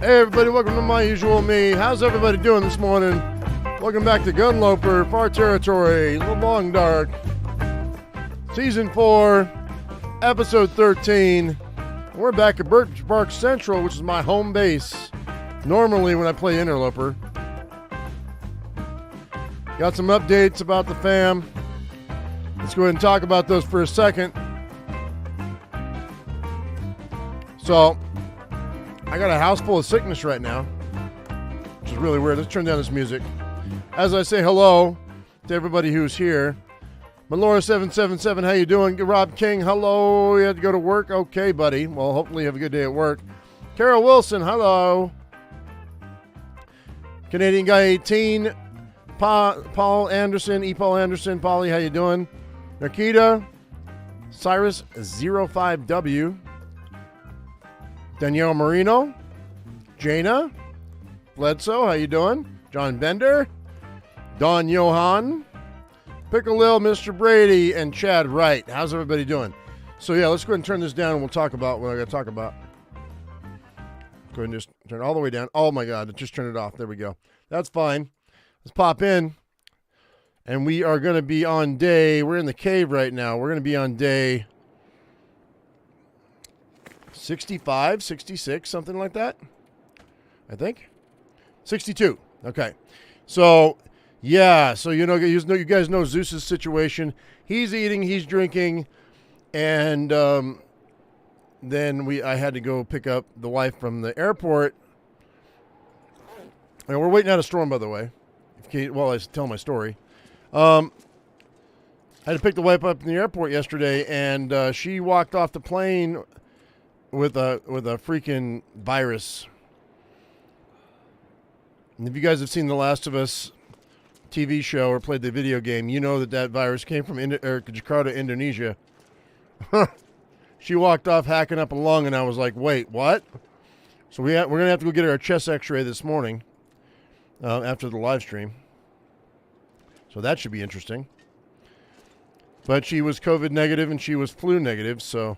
Hey everybody, welcome to My Usual Me. How's everybody doing this morning? Welcome back to GUNLOPER, Far Territory, Long Dark, Season 4, Episode 13. We're back at Birch Central, which is my home base. Normally when I play interloper. Got some updates about the fam. Let's go ahead and talk about those for a second. So, I got a house full of sickness right now, which is really weird. Let's turn down this music. As I say hello to everybody who's here. Melora777, how you doing? Rob King, hello. You had to go to work? Okay, buddy. Well, hopefully you have a good day at work. Carol Wilson, hello. Canadian Guy 18. Paul Anderson, Paul Anderson. Polly, how you doing? Nikita. Cyrus 05W. Danielle Marino, Jaina, Bledsoe, how you doing? John Bender, Don Johan, Pickle Mr. Brady, and Chad Wright. How's everybody doing? So yeah, let's go ahead and turn this down and we'll talk about what I got to talk about. Go ahead and just turn it all the way down. Oh my God, just turn it off. There we go. That's fine. Let's pop in. And we are going to be on we're in the cave right now. We're going to be on day 65, 66, something like that, I think. 62. Okay. So, yeah. So, you guys know Zeus's situation. He's eating, he's drinking, and then I had to go pick up the wife from the airport. And we're waiting out a storm, by the way, while I tell my story. I had to pick the wife up in the airport yesterday, and she walked off the plane with a freaking virus. And if you guys have seen The Last of Us TV show or played the video game, you know that virus came from Jakarta, Indonesia. She walked off hacking up a lung, and I was like, wait, what? So we're going to have to go get her a chest x-ray this morning after the live stream. So that should be interesting. But she was COVID negative, and she was flu negative, so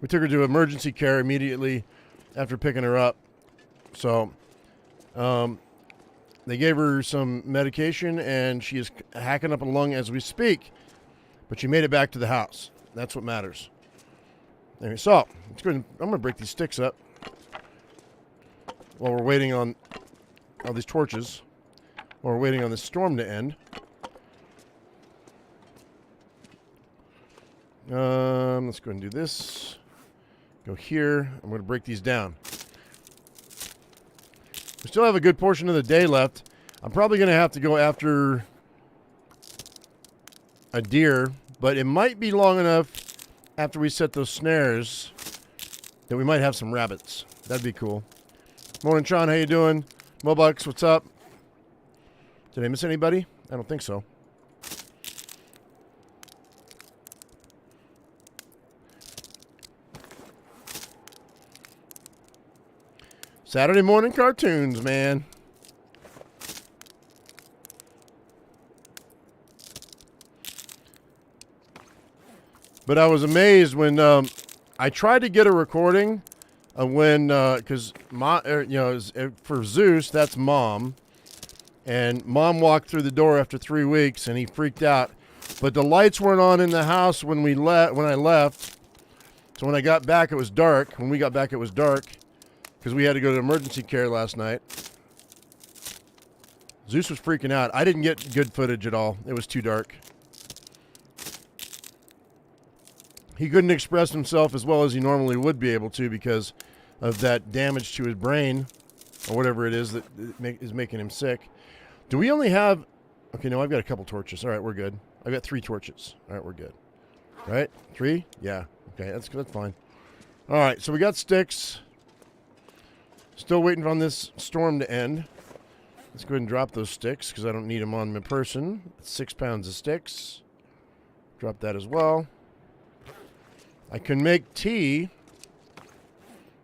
we took her to emergency care immediately after picking her up. So they gave her some medication, and she is hacking up a lung as we speak. But she made it back to the house. That's what matters. Anyway, so let's go ahead. I'm going to break these sticks up while we're waiting on all these torches, while we're waiting on this storm to end. Let's go ahead and do this. Go here. I'm going to break these down. We still have a good portion of the day left. I'm probably going to have to go after a deer, but it might be long enough after we set those snares that we might have some rabbits. That'd be cool. Morning, Sean. How you doing? Mobucks, what's up? Did I miss anybody? I don't think so. Saturday morning cartoons, man. But I was amazed when I tried to get a recording of when, because for Zeus, that's Mom, and Mom walked through the door after 3 weeks, and he freaked out. But the lights weren't on in the house when I left. So when I got back, it was dark. When we got back, it was dark. Because we had to go to emergency care last night. Zeus was freaking out. I didn't get good footage at all. It was too dark. He couldn't express himself as well as he normally would be able to because of that damage to his brain or whatever it is that is making him sick. Do we only have... Okay, no, I've got a couple torches. All right, we're good. I've got 3 torches. All right, we're good. All right, 3? Yeah. Okay, that's fine. All right, so we got sticks. Still waiting on this storm to end. Let's go ahead and drop those sticks because I don't need them on my person. It's 6 pounds of sticks. Drop that as well. I can make tea.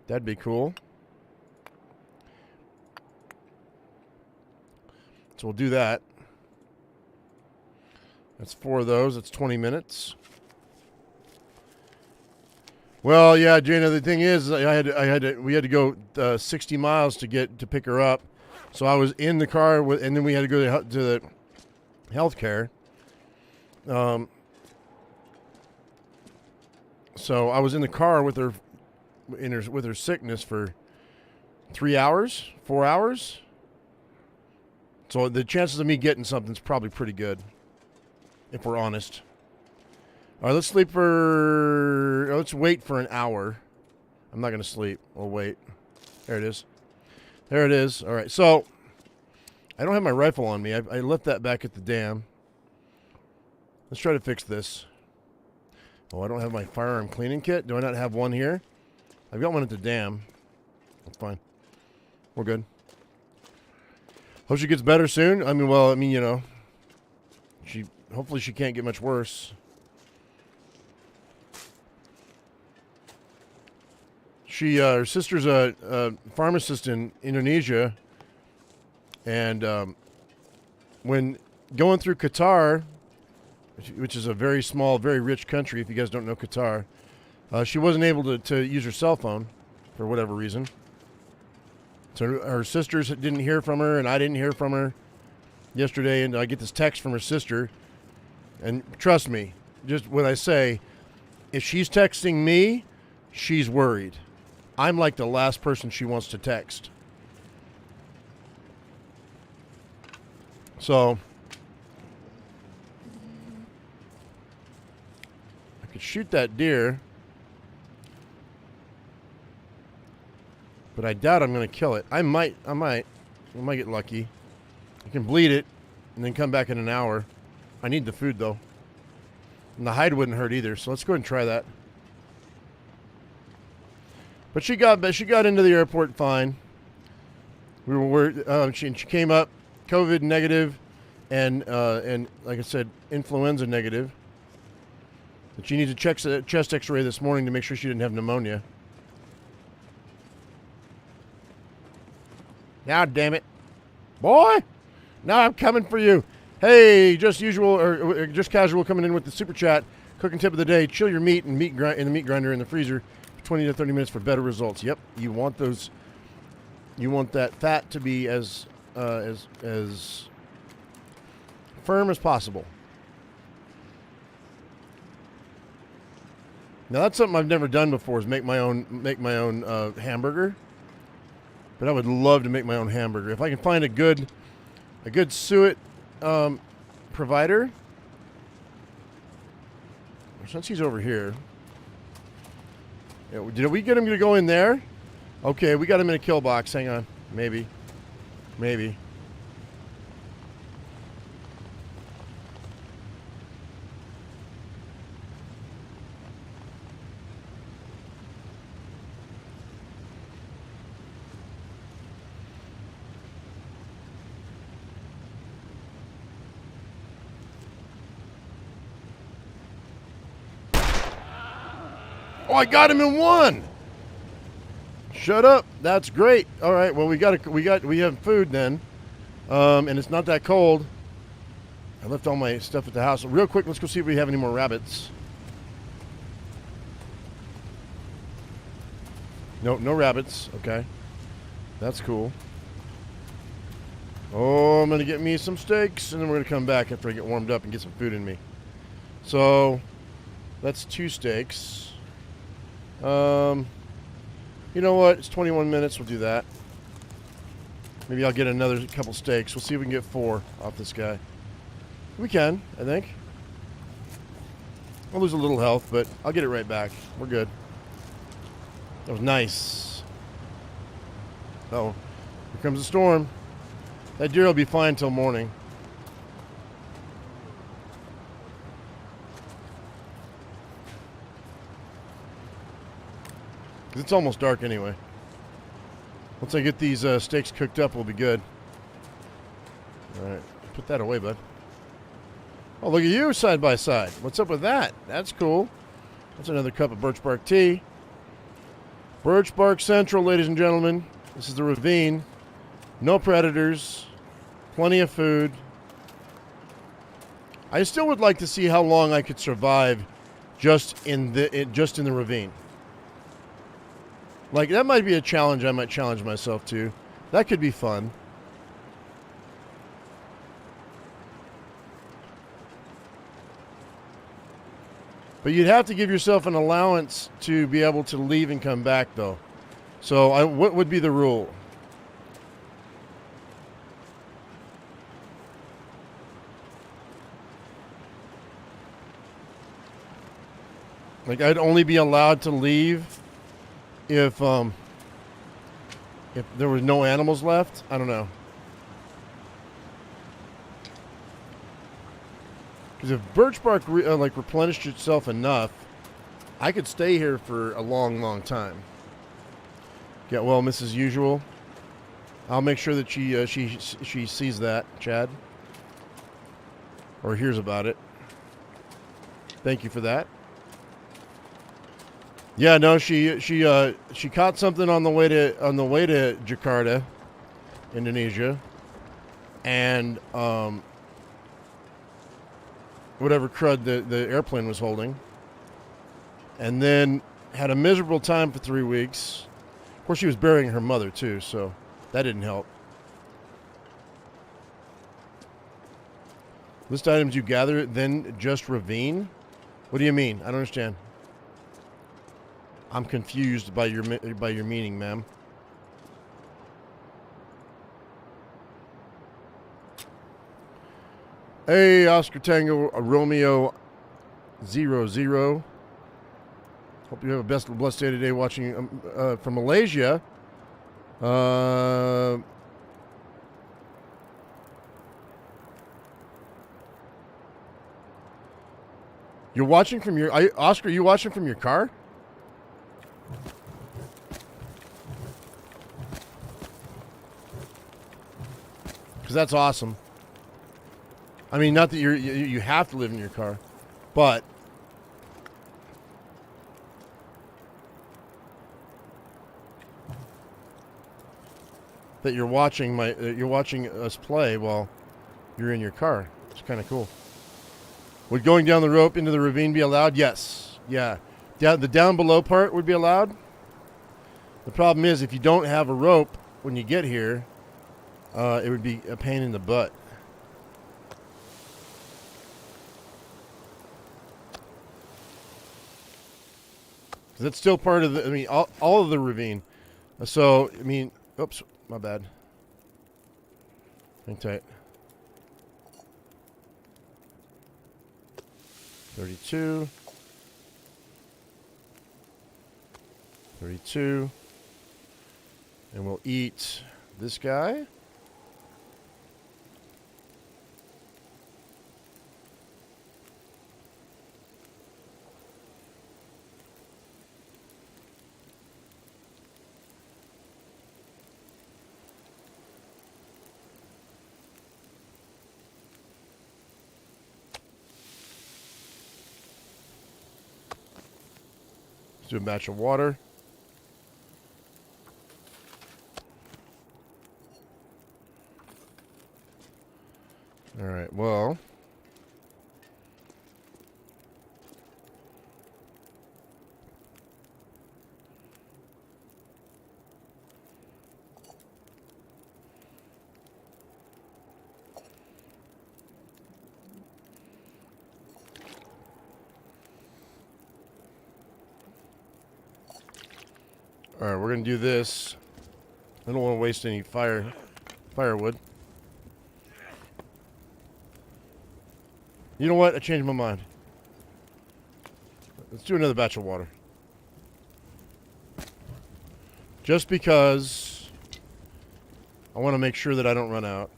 That'd be cool. So we'll do that. That's 4 of those. That's 20 minutes. Well, yeah, Jana. The thing is, we had to go 60 miles to pick her up. So I was in the car with, and then we had to go to the healthcare. So I was in the car with her, with her sickness for 3 hours, 4 hours. So the chances of me getting something's probably pretty good, if we're honest. All right, let's let's wait for an hour. I'm not going to sleep. We'll wait. There it is. There it is. All right, so I don't have my rifle on me. I left that back at the dam. Let's try to fix this. Oh, I don't have my firearm cleaning kit. Do I not have one here? I've got one at the dam. That's fine. We're good. Hope she gets better soon. I mean, you know, hopefully she can't get much worse. Her sister's a pharmacist in Indonesia, and when going through Qatar, which is a very small, very rich country, if you guys don't know Qatar, she wasn't able to use her cell phone for whatever reason. So her sisters didn't hear from her, and I didn't hear from her yesterday, and I get this text from her sister, and trust me, just when I say, if she's texting me, she's worried. I'm like the last person she wants to text. So I could shoot that deer, but I doubt I'm going to kill it. I might get lucky. I can bleed it and then come back in an hour. I need the food though. And the hide wouldn't hurt either, so let's go ahead and try that. But she got into the airport fine. She came up COVID negative and like I said, influenza negative. But she needs a chest X-ray this morning to make sure she didn't have pneumonia. Now, damn it, boy! Now I'm coming for you. Hey, just usual or just casual coming in with the super chat. Cooking tip of the day: chill your meat in the meat grinder in the freezer. 20 to 30 minutes for better results. Yep, you want those. You want that fat to be as firm as possible. Now that's something I've never done before. Is make my own hamburger. But I would love to make my own hamburger if I can find a good suet provider. Since he's over here. Yeah, did we get him to go in there? Okay, we got him in a kill box. Hang on. Maybe. Oh, I got him in one. Shut up. That's great. All right. Well, we have food then, and it's not that cold. I left all my stuff at the house. Real quick, let's go see if we have any more rabbits. No rabbits. Okay, that's cool. Oh, I'm gonna get me some steaks, and then we're gonna come back after I get warmed up and get some food in me. So that's 2 steaks. You know what? It's 21 minutes. We'll do that. Maybe I'll get another couple steaks. We'll see if we can get 4 off this guy. We can, I think. I'll lose a little health, but I'll get it right back. We're good. That was nice. Uh-oh. Here comes the storm. That deer will be fine till morning. It's almost dark anyway. Once I get these steaks cooked up, we'll be good. All right, put that away, bud. Oh, look at you side by side. What's up with that? That's cool. That's another cup of birch bark tea. Birch Bark Central, ladies and gentlemen. This is the ravine. No predators. Plenty of food. I still would like to see how long I could survive just in the ravine. Like, that might be a challenge I might challenge myself to. That could be fun. But you'd have to give yourself an allowance to be able to leave and come back, though. So what would be the rule? Like, I'd only be allowed to leave if there was no animals left. I don't know. Because if birch bark replenished itself enough, I could stay here for a long, long time. Get well, Mrs. Usual. I'll make sure that she sees that, Chad, or hears about it. Thank you for that. Yeah, no, she caught something on the way to Jakarta, Indonesia, and whatever crud the airplane was holding, and then had a miserable time for 3 weeks. Of course, she was burying her mother too, so that didn't help. List items you gather, then just ravine? What do you mean? I don't understand. I'm confused by your meaning, ma'am. Hey, Oscar Tango Romeo 00. Hope you have a blessed day today watching from Malaysia. You're watching from your... Oscar, are you watching from your car? Because that's awesome. I mean, not that you have to live in your car, but that you're watching us play while you're in your car. It's kind of cool. Would going down the rope into the ravine be allowed? Yes. Yeah. The down below part would be allowed. The problem is if you don't have a rope when you get here, it would be a pain in the butt. Because it's still part of the, I mean, all of the ravine. So, I mean, oops, my bad. Hang tight. 32. 32. And we'll eat this guy. Let's do a batch of water. All right, well. All right, we're going to do this. I don't want to waste any firewood. You know what? I changed my mind. Let's do another batch of water. Just because I want to make sure that I don't run out.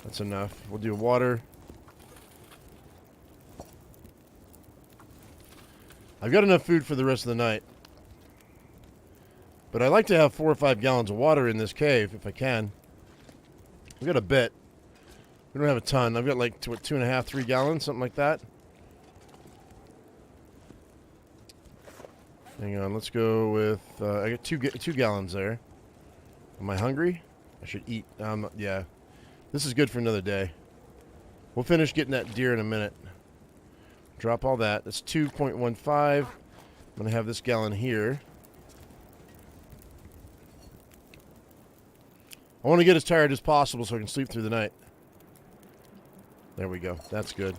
That's enough. We'll do water. I've got enough food for the rest of the night. But I like to have 4 or 5 gallons of water in this cave if I can. We've got a bit. We don't have a ton. I've got like 2.5, 3 gallons, something like that. Hang on, let's go with. I got 2 gallons there. Am I hungry? I should eat. Yeah, this is good for another day. We'll finish getting that deer in a minute. Drop all that. That's 2.15. I'm gonna have this gallon here. I want to get as tired as possible so I can sleep through the night. There we go. That's good.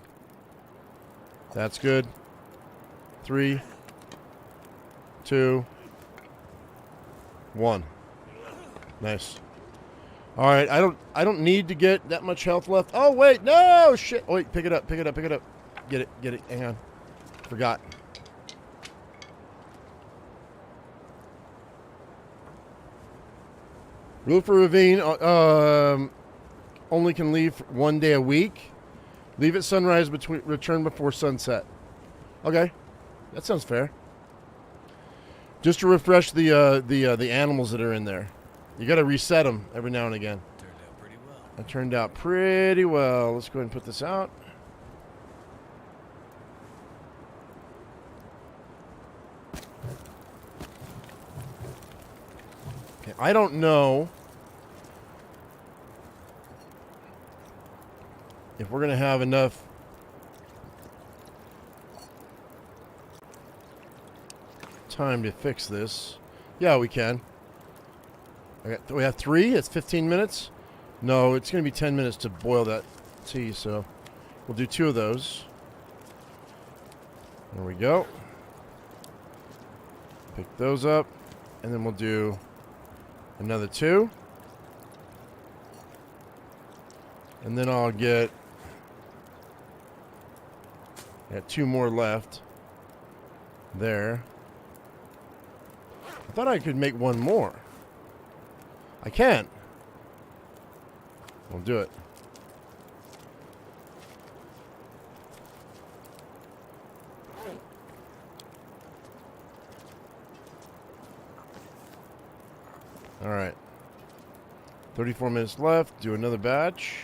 That's good. 3, 2, 1. Nice. All right, I don't need to get that much health left. Oh wait, no shit. Oh, wait, pick it up, pick it up, pick it up. Get it. Hang on. Forgot. Rule for ravine. Only can leave 1 day a week. Leave at sunrise. Return before sunset. Okay, that sounds fair. Just to refresh the animals that are in there. You got to reset them every now and again. Turned out pretty well. That turned out pretty well. Let's go ahead and put this out. Okay, I don't know if we're going to have enough time to fix this. Yeah, we can. We have 3? It's 15 minutes? No, it's going to be 10 minutes to boil that tea, so we'll do 2 of those. There we go. Pick those up, and then we'll do another 2. And then I'll get 2 more left. There. I thought I could make 1 more. I can. We'll do it. All right. 34 minutes left. Do another batch.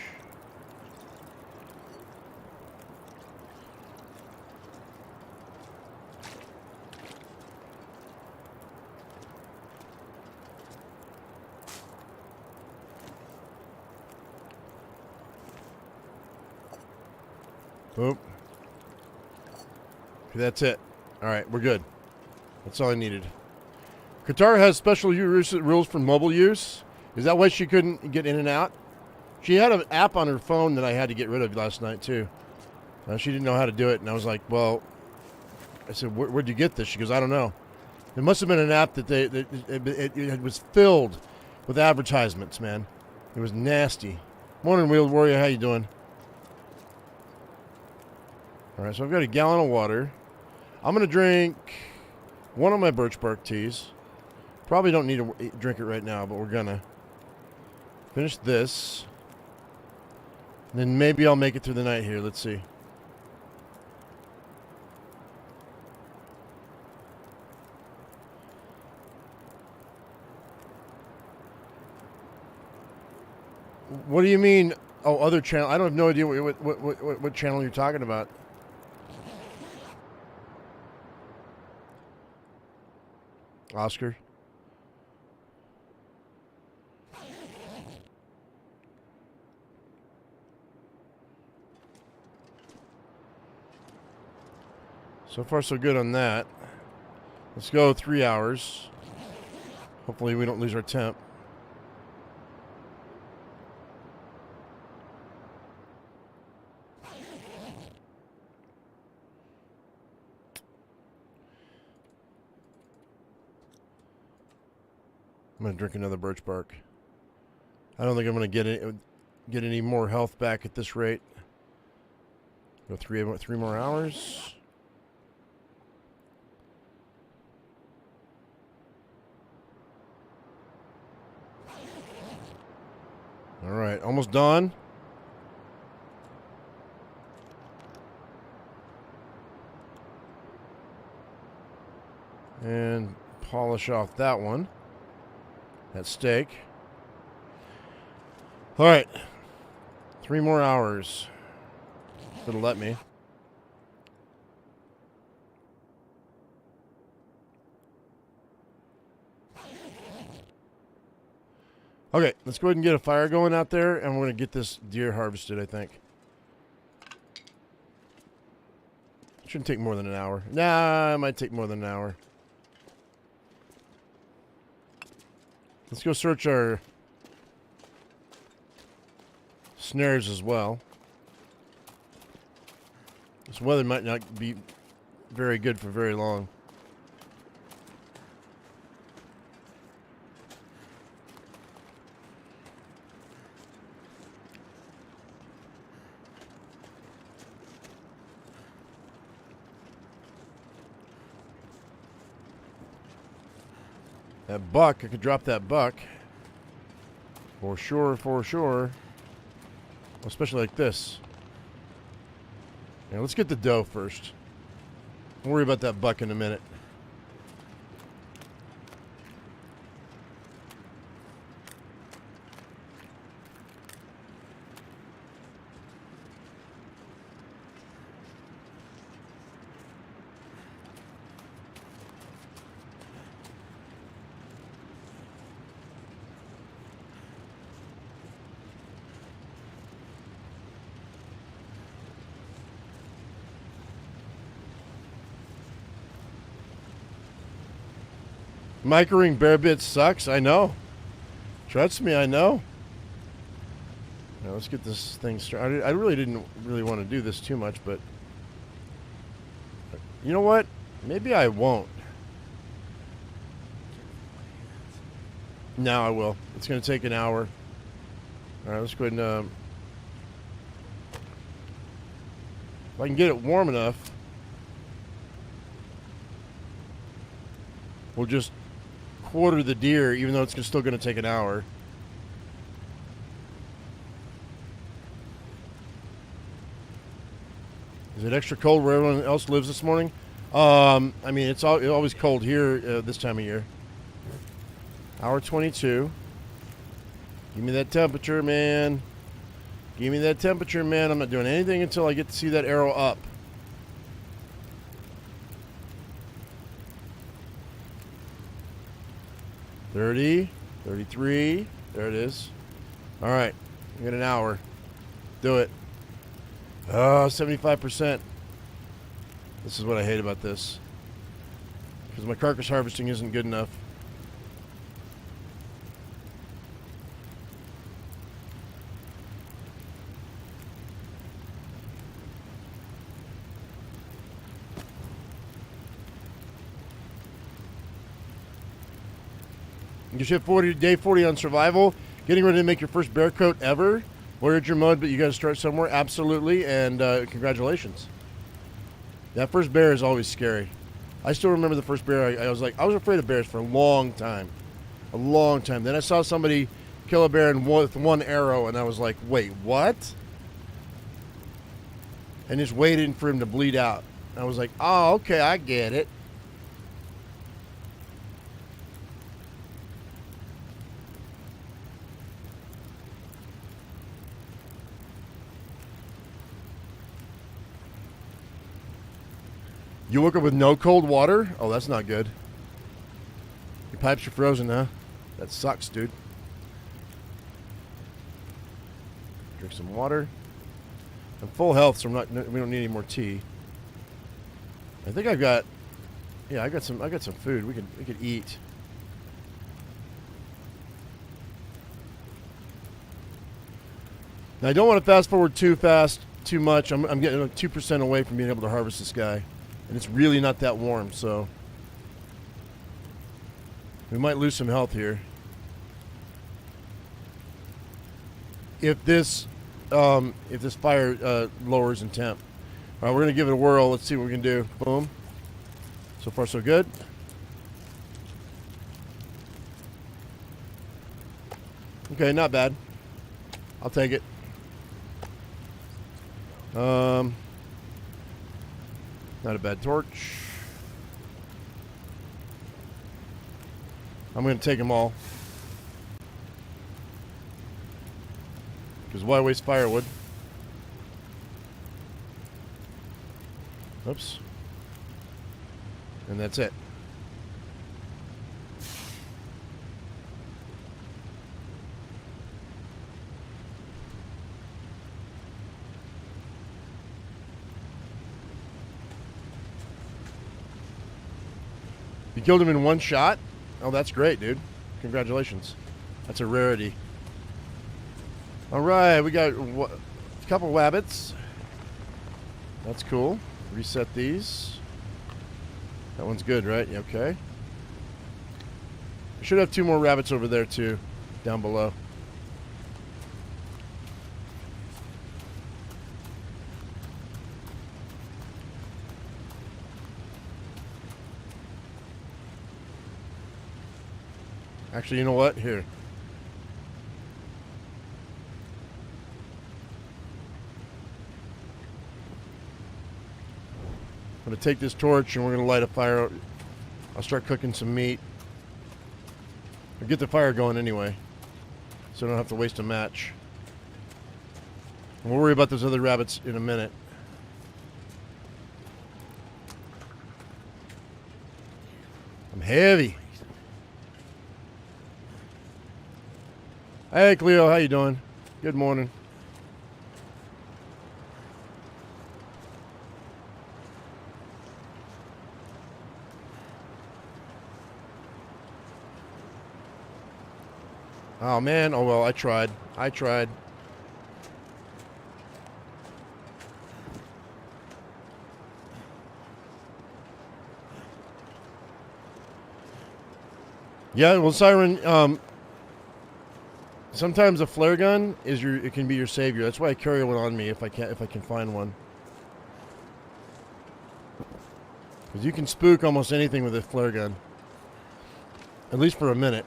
Oop. Okay, that's it. All right, we're good. That's all I needed. Qatar has special rules for mobile use. Is that why she couldn't get in and out? She had an app on her phone that I had to get rid of last night, too. She didn't know how to do it, and I was like, well, I said, where'd you get this? She goes, I don't know. It must have been an app that it was filled with advertisements, man. It was nasty. Morning, Wheeled Warrior. How you doing? All right, so I've got a gallon of water. I'm going to drink 1 of my birch bark teas. Probably don't need to drink it right now, but we're going to finish this. And then maybe I'll make it through the night here. Let's see. What do you mean? Oh, other channel. I don't have no idea what channel you're talking about. Oscar. So far, so good on that. Let's go 3 hours. Hopefully we don't lose our temp. I'm going to drink another birch bark. I don't think I'm going to get any more health back at this rate. Go three more hours. All right, almost done. And polish off that one. That steak. All right. 3 more hours. It'll let me. Okay, let's go ahead and get a fire going out there, and we're going to get this deer harvested, I think. Shouldn't take more than an hour. Nah, it might take more than an hour. Let's go search our snares as well. This weather might not be very good for very long. That buck, I could drop that buck. For sure, for sure. Especially like this. Now let's get the doe first. We'll worry about that buck in a minute. Microing bare bits sucks. I know. Trust me, I know. Now let's get this thing started. I really didn't want to do this too much, but you know what? Maybe I won't. No, I will. It's going to take an hour. All right, let's go ahead and if I can get it warm enough, we'll just quarter the deer, even though it's still going to take an hour. Is it extra cold where everyone else lives this morning? I mean, it's always cold here this time of year. Hour 22. Give me that temperature, man. Give me that temperature, man. I'm not doing anything until I get to see that arrow up. $30, $33. There it is. All right. We got an hour. Do it. Oh, 75%. This is what I hate about this. Because my carcass harvesting isn't good enough. You hit 40, day 40 on survival. Getting ready to make your first bear coat ever. Warrior your mode, but you got to start somewhere. Absolutely, and congratulations. That first bear is always scary. I still remember the first bear. I was afraid of bears for a long time. A long time. Then I saw somebody kill a bear with one arrow, and I was like, wait, what? And just waiting for him to bleed out. I was like, oh, okay, I get it. You woke up with no cold water? Oh, that's not good. Your pipes are frozen, huh? That sucks, dude. Drink some water. I'm full health, so we don't need any more tea. I think I've got, yeah, I got some food. We could eat. Now I don't want to fast forward too much. I'm getting 2% away from being able to harvest this guy. And it's really not that warm, so we might lose some health here. If this fire lowers in temp. All right, we're gonna give it a whirl. Let's see what we can do. Boom. So far, so good. Okay, not bad. I'll take it. Not a bad torch. I'm going to take them all. Because why waste firewood? Oops. And that's it. You killed him in one shot? Oh, that's great, dude. Congratulations. That's a rarity. All right, we got a couple wabbits. That's cool. Reset these. That one's good, right? Okay. I should have 2 more rabbits over there too, down below. Actually, you know what? Here. I'm going to take this torch and we're going to light a fire. I'll start cooking some meat. I'll get the fire going anyway, so I don't have to waste a match. We'll worry about those other rabbits in a minute. I'm heavy. Hey, Cleo, how you doing? Good morning. Oh, man. Oh, well, I tried. Yeah, well, Siren, sometimes a flare gun it can be your savior. That's why I carry one on me if I can find one. Because you can spook almost anything with a flare gun. At least for a minute.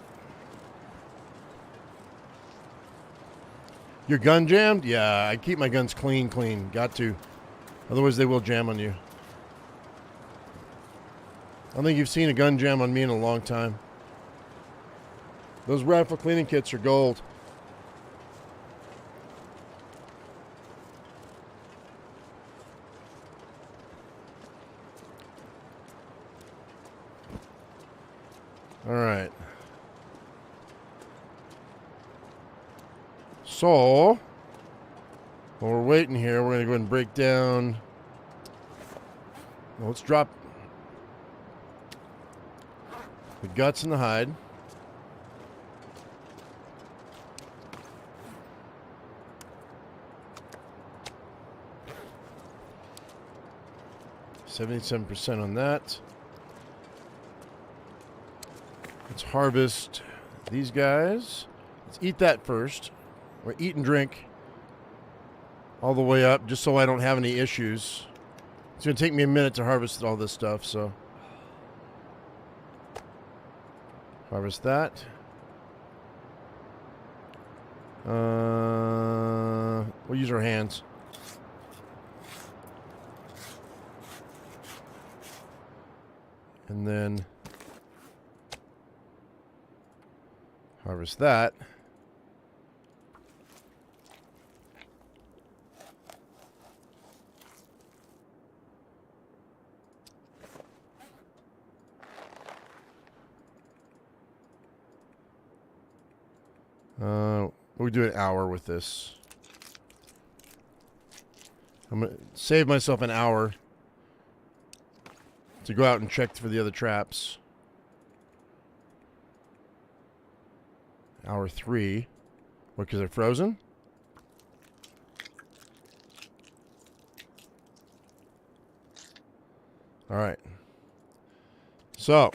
Your gun jammed? Yeah, I keep my guns clean. Got to. Otherwise they will jam on you. I don't think you've seen a gun jam on me in a long time. Those rifle cleaning kits are gold. All right. So, while we're waiting here, we're going to go ahead and break down. Well, let's drop the guts and the hide. $77% on that. Let's harvest these guys. Let's eat that first. Or eat and drink all the way up, just so I don't have any issues. It's going to take me a minute to harvest all this stuff, so. Harvest that. We'll use our hands. And then harvest that. We'll do an hour with this. I'm going to save myself an hour to go out and check for the other traps. Hour 3. What, because they're frozen? All right. So.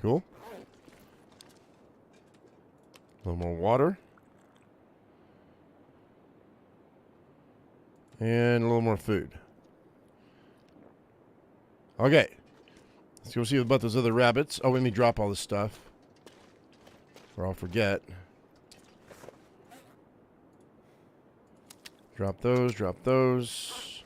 Cool. A little more water. And a little more food. Okay. Let's go see about those other rabbits. Oh, let me drop all this stuff, or I'll forget. Drop those, drop those.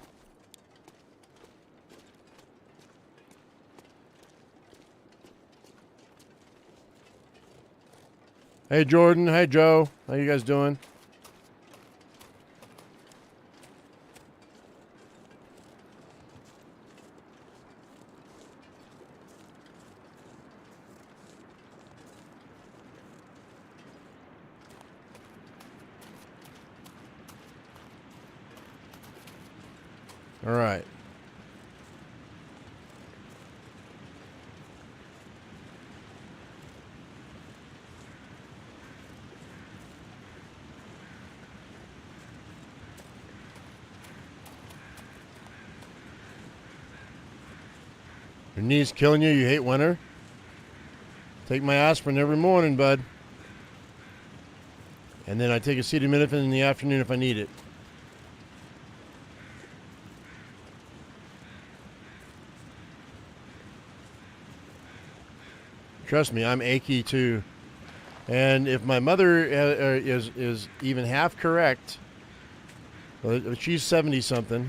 Hey, Jordan. Hey, Joe. How you guys doing? All right. Your knees killing you? You hate winter? Take my aspirin every morning, bud. And then I take acetaminophen in the afternoon if I need it. Trust me, I'm achy too. And if my mother is even half correct, well, she's 70-something.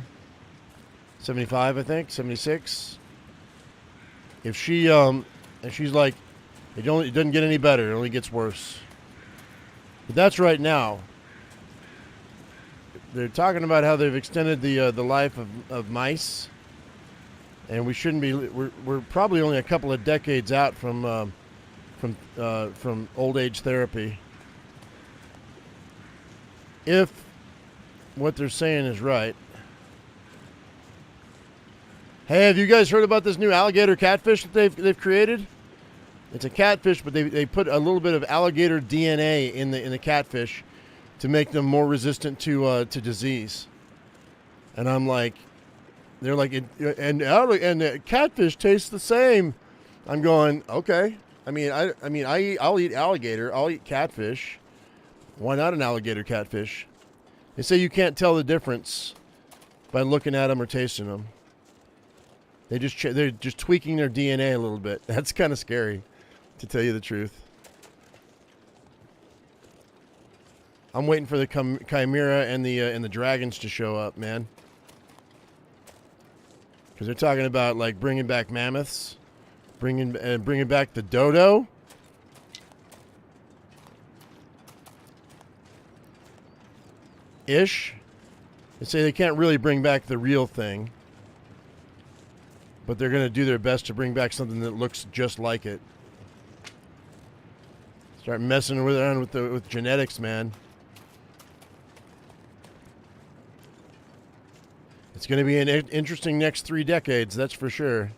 75, I think, 76. If she's like, it doesn't get any better, it only gets worse. But that's right now. They're talking about how they've extended the life of mice, and we shouldn't be. We're probably only a couple of decades out from old age therapy. If what they're saying is right. Hey, have you guys heard about this new alligator catfish that they've created? It's a catfish, but they put a little bit of alligator DNA in the catfish to make them more resistant to disease. And I'm like, they're like, and catfish tastes the same. I'm going, okay. I'll eat alligator. I'll eat catfish. Why not an alligator catfish? They say you can't tell the difference by looking at them or tasting them. They're just tweaking their DNA a little bit. That's kind of scary, to tell you the truth. I'm waiting for the chimera and the dragons to show up, man. Because they're talking about like bringing back mammoths, bringing back the dodo. Ish. They say they can't really bring back the real thing, but they're going to do their best to bring back something that looks just like it. Start messing around with genetics, man. It's going to be an interesting next 3 decades, that's for sure.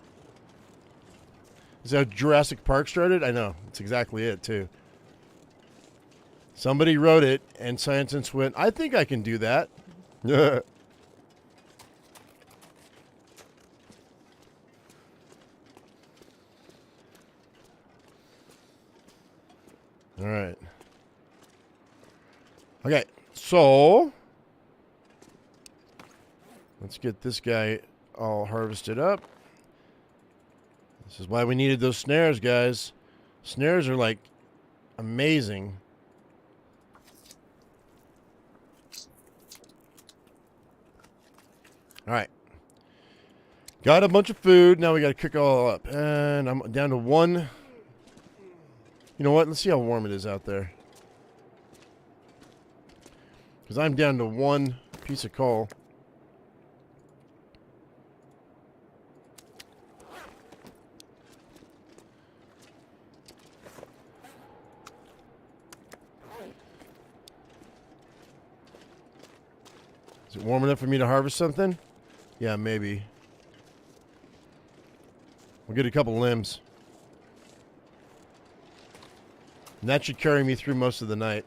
Is that how Jurassic Park started? I know. It's exactly it, too. Somebody wrote it, and scientists went, I think I can do that. All right. Okay, so let's get this guy all harvested up. This is why we needed those snares, guys. Snares are like amazing. All right. Got a bunch of food. Now we got to cook it all up. And I'm down to 1. You know what? Let's see how warm it is out there. Because I'm down to 1 piece of coal. Is it warm enough for me to harvest something? Yeah, maybe. We'll get a couple limbs. And that should carry me through most of the night.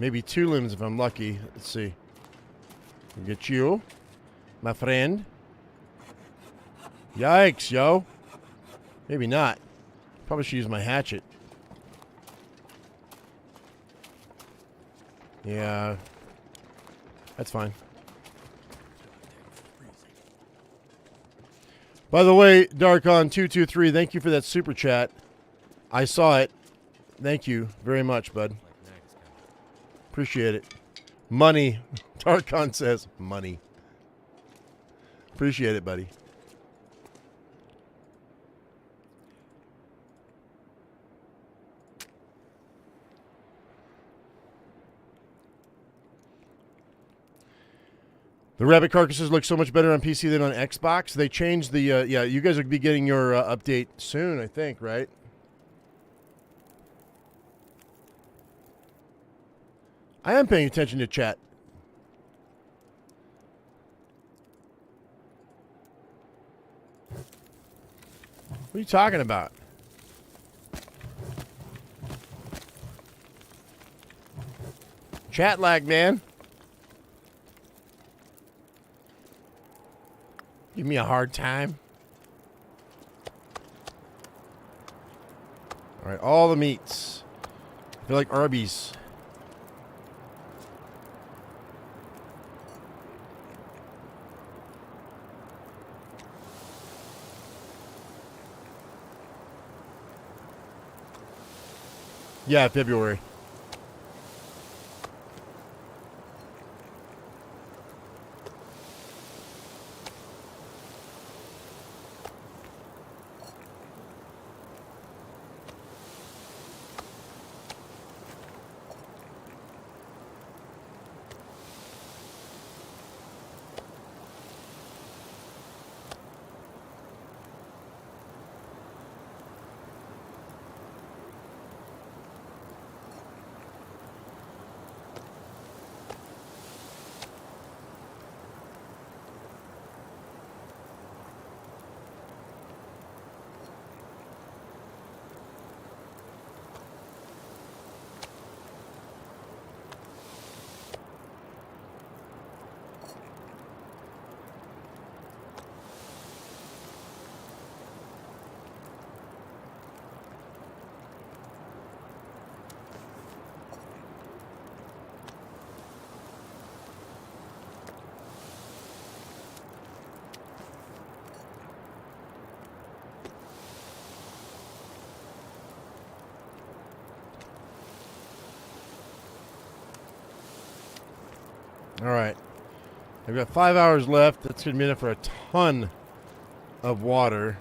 Maybe 2 limbs if I'm lucky. Let's see. We'll get you, my friend. Yikes, yo. Maybe not. Probably should use my hatchet. Yeah. That's fine. By the way, Darkon223, thank you for that super chat. I saw it. Thank you very much, bud. Appreciate it. Money. Darkon says money. Appreciate it, buddy. The rabbit carcasses look so much better on PC than on Xbox. They changed the, yeah, you guys will be getting your update soon, I think, right? I am paying attention to chat. What are you talking about? Chat lag, man. Give me a hard time. All right, all the meats. I feel like Arby's. Yeah, February. All right. I've got 5 hours left. That's going to be enough for a ton of water.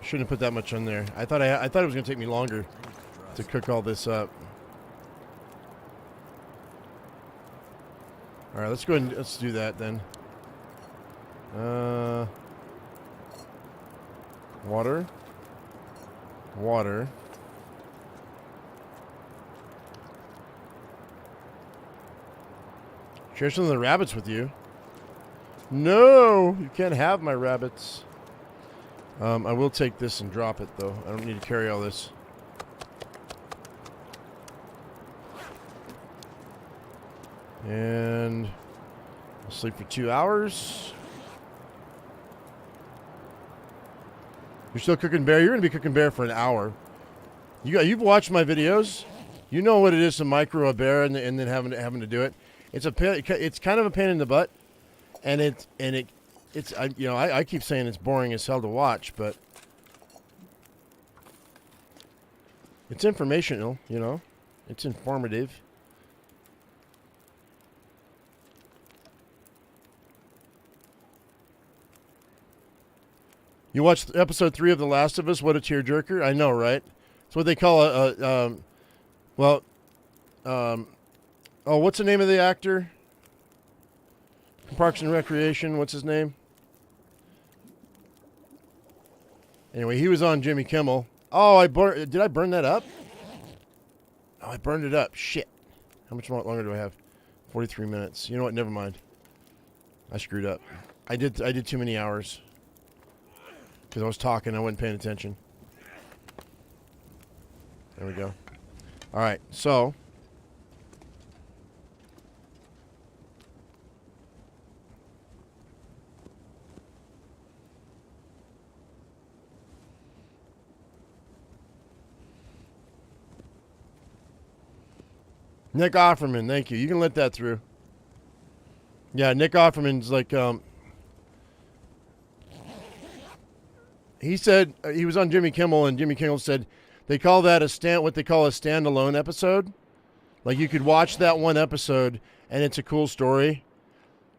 Shouldn't have put that much on there. I thought it was going to take me longer to cook all this up. All right, let's go ahead and let's do that then. Water. Water. Share some of the rabbits with you. No, you can't have my rabbits. I will take this and drop it, though. I don't need to carry all this. And I'll sleep for 2 hours. You're still cooking bear? You're going to be cooking bear for an hour. You've watched my videos. You know what it is to micro a bear and then having to do it. It's kind of a pain in the butt, and I keep saying it's boring as hell to watch, but it's informational, you know, it's informative. You watched episode 3 of The Last of Us. What a tearjerker! I know, right? It's what they call oh, what's the name of the actor? Parks and Recreation. What's his name? Anyway, he was on Jimmy Kimmel. Oh, did I burn that up? Oh, I burned it up. Shit. How much longer do I have? 43 minutes. You know what? Never mind. I screwed up. I did too many hours. Because I was talking. I wasn't paying attention. There we go. All right. So... Nick Offerman, thank you. You can let that through. Yeah, Nick Offerman's like, he said, he was on Jimmy Kimmel, and Jimmy Kimmel said they call that what they call a standalone episode. Like, you could watch that one episode, and it's a cool story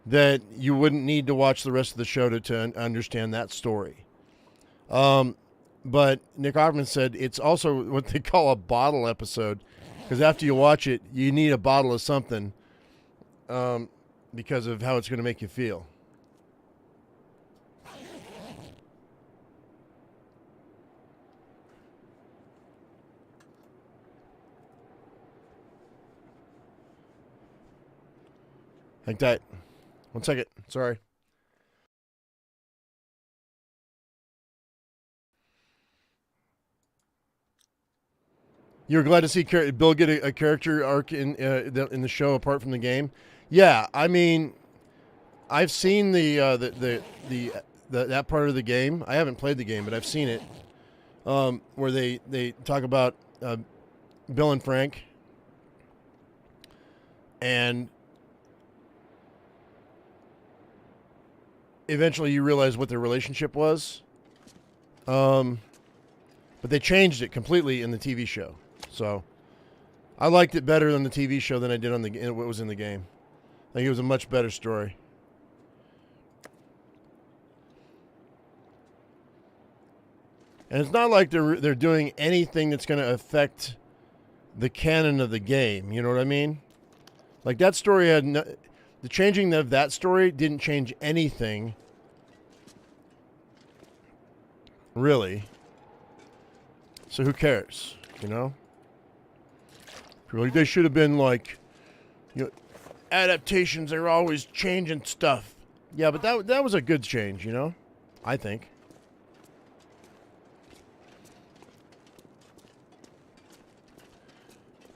that you wouldn't need to watch the rest of the show to understand that story. But Nick Offerman said it's also what they call a bottle episode. Because after you watch it, you need a bottle of something because of how it's going to make you feel. Hang tight. 1 second. Sorry. You were glad to see Bill get a character arc in the show apart from the game. Yeah, I mean, I've seen that part of the game. I haven't played the game, but I've seen it. Where they talk about Bill and Frank, and eventually you realize what their relationship was. But they changed it completely in the TV show. So I liked it better than the TV show than I did on what was in the game. I think it was a much better story. And it's not like they're doing anything that's going to affect the canon of the game. You know what I mean? Like that story the changing of that story didn't change anything. Really. So who cares? You know? Like they should have been like, you know, adaptations are always changing stuff. Yeah, but that was a good change, you know? I think.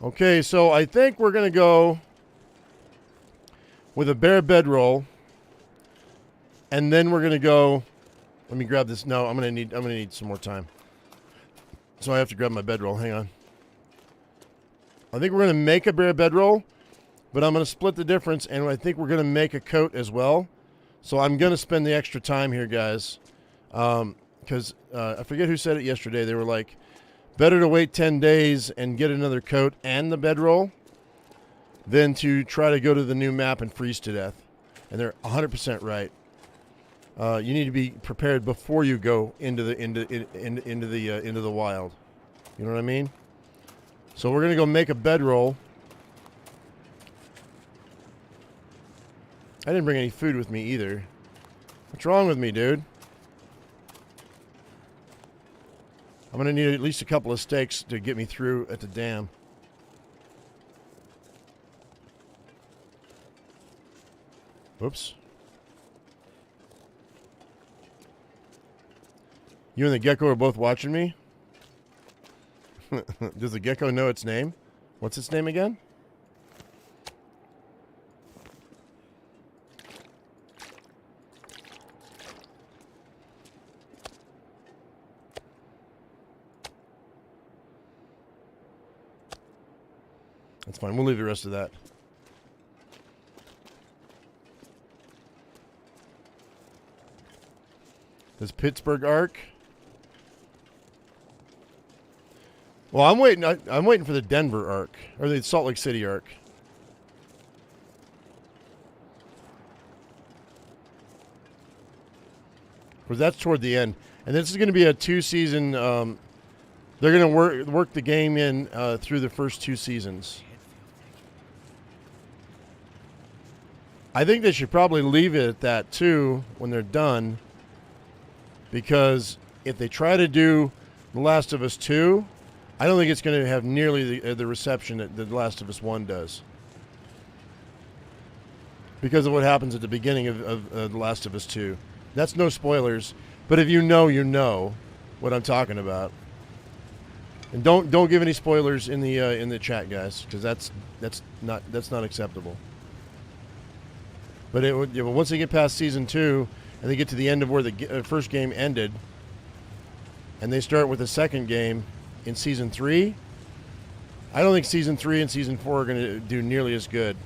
Okay, so I think we're going to go with a bare bedroll. And then we're going to go, let me grab this. No, I'm going to need some more time. So I have to grab my bedroll. Hang on. I think we're going to make a bare bedroll, but I'm going to split the difference, and I think we're going to make a coat as well. So I'm going to spend the extra time here, guys, because I forget who said it yesterday. They were like, better to wait 10 days and get another coat and the bedroll than to try to go to the new map and freeze to death. And they're 100% right. You need to be prepared before you go into the wild. You know what I mean? So we're gonna go make a bedroll. I didn't bring any food with me either. What's wrong with me, dude? I'm gonna need at least a couple of steaks to get me through at the dam. Whoops. You and the gecko are both watching me? Does the gecko know its name? What's its name again? That's fine. We'll leave the rest of that. This Pittsburgh arc. Well, I'm waiting for the Denver arc or the Salt Lake City arc. Because that's toward the end, and this is going to be a 2-season. They're going to work the game in through the first 2 seasons. I think they should probably leave it at that too when they're done, because if they try to do The Last of Us 2, I don't think it's going to have nearly the reception that The Last of Us 1 does, because of what happens at the beginning of The Last of Us 2. That's no spoilers, but if you know what I'm talking about. And don't give any spoilers in the chat, guys, because that's not acceptable. But once they get past season 2 and they get to the end of where the first game ended, and they start with the second game in season 3, I don't think season 3 and season 4 are going to do nearly as good.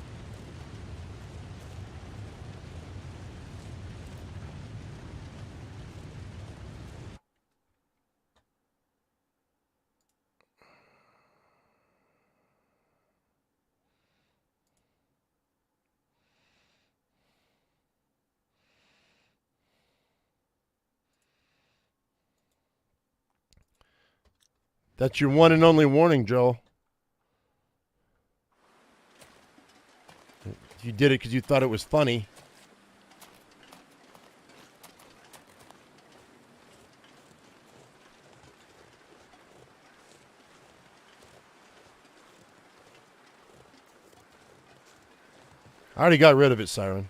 That's your one and only warning, Joel. You did it because you thought it was funny. I already got rid of it, Siren.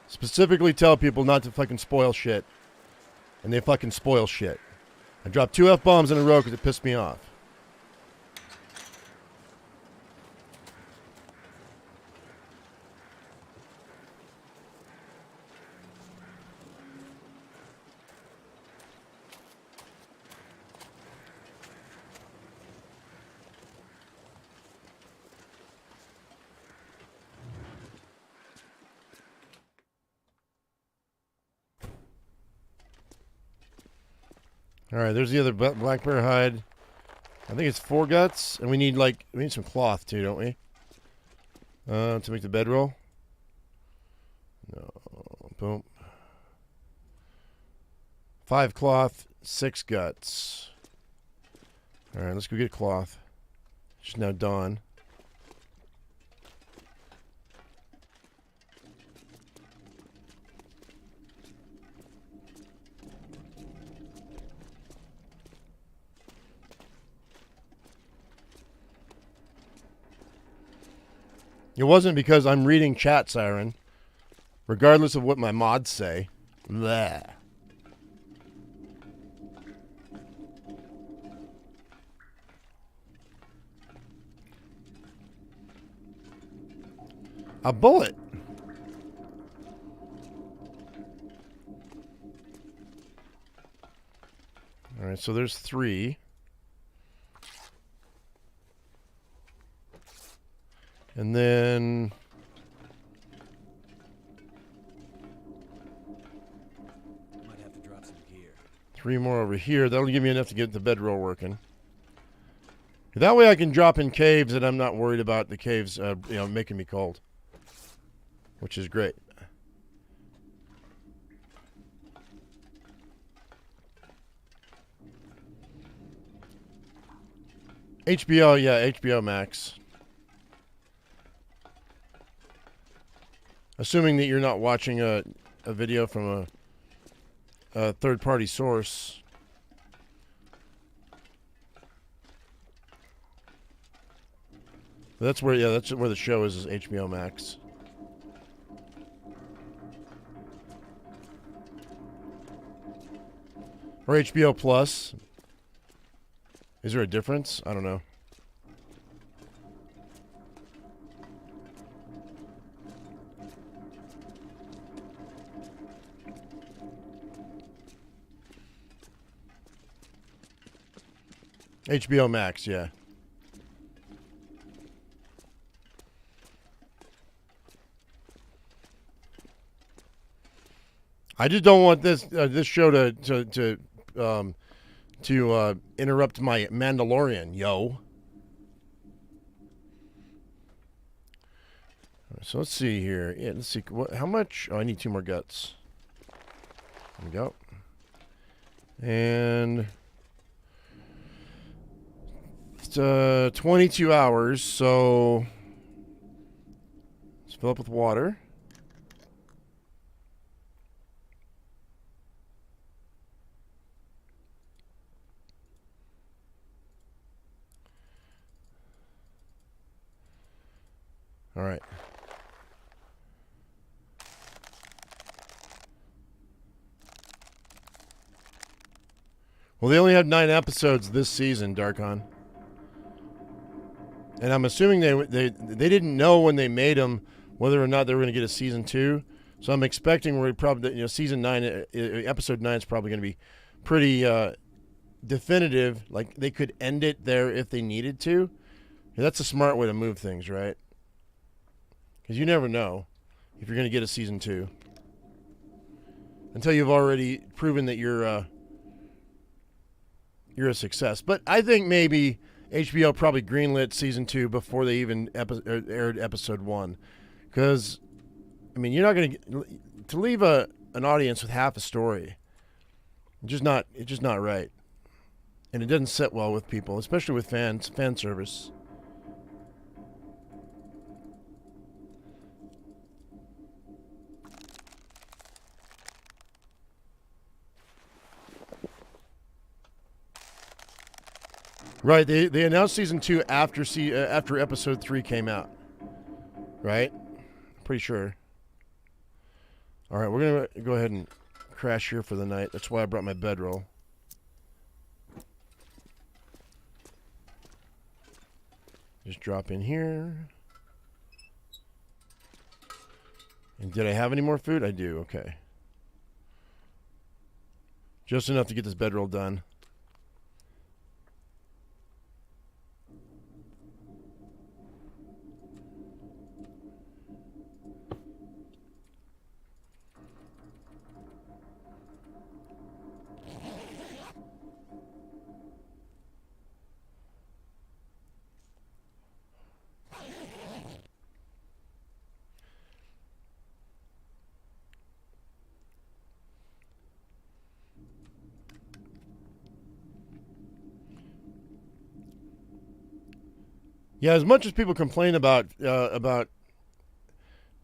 Specifically tell people not to fucking spoil shit. And they fucking spoil shit. I dropped 2 F-bombs in a row because it pissed me off. All right, there's the other black bear hide. I think it's 4 guts, and we need some cloth too, don't we? To make the bedroll. No, boom. 5 cloth, 6 guts. All right, let's go get cloth. It's now dawn. It wasn't because I'm reading chat, Siren. Regardless of what my mods say. Bleh. A bullet. All right, so there's 3. And then might have to drop some gear. 3 more over here. That'll give me enough to get the bedroll working. That way I can drop in caves and I'm not worried about the caves making me cold. Which is great. HBO, yeah, HBO Max. Assuming that you're not watching a video from a third-party source. That's where the show is HBO Max. Or HBO Plus. Is there a difference? I don't know. HBO Max, yeah. I just don't want this show to interrupt my Mandalorian, yo. So let's see here. Yeah, let's see how much. Oh, I need 2 more guts. There we go. And it's 22 hours, so let's fill up with water. All right. Well, they only have 9 episodes this season, Darkon. And I'm assuming they didn't know when they made them whether or not they were going to get a season 2. So I'm expecting we're probably season 9, episode 9 is probably going to be pretty definitive. Like they could end it there if they needed to. Yeah, that's a smart way to move things, right? Because you never know if you're going to get a season 2 until you've already proven that you're a success. But I think maybe HBO probably greenlit season 2 before they even aired episode 1, because I mean you're not going to leave an audience with half a story. It's just not right, and it doesn't sit well with people, especially with fan service. Right, they announced season 2 after episode 3 came out. Right? Pretty sure. All right, we're gonna go ahead and crash here for the night. That's why I brought my bedroll. Just drop in here. And did I have any more food? I do. Okay. Just enough to get this bedroll done. Yeah, as much as people complain about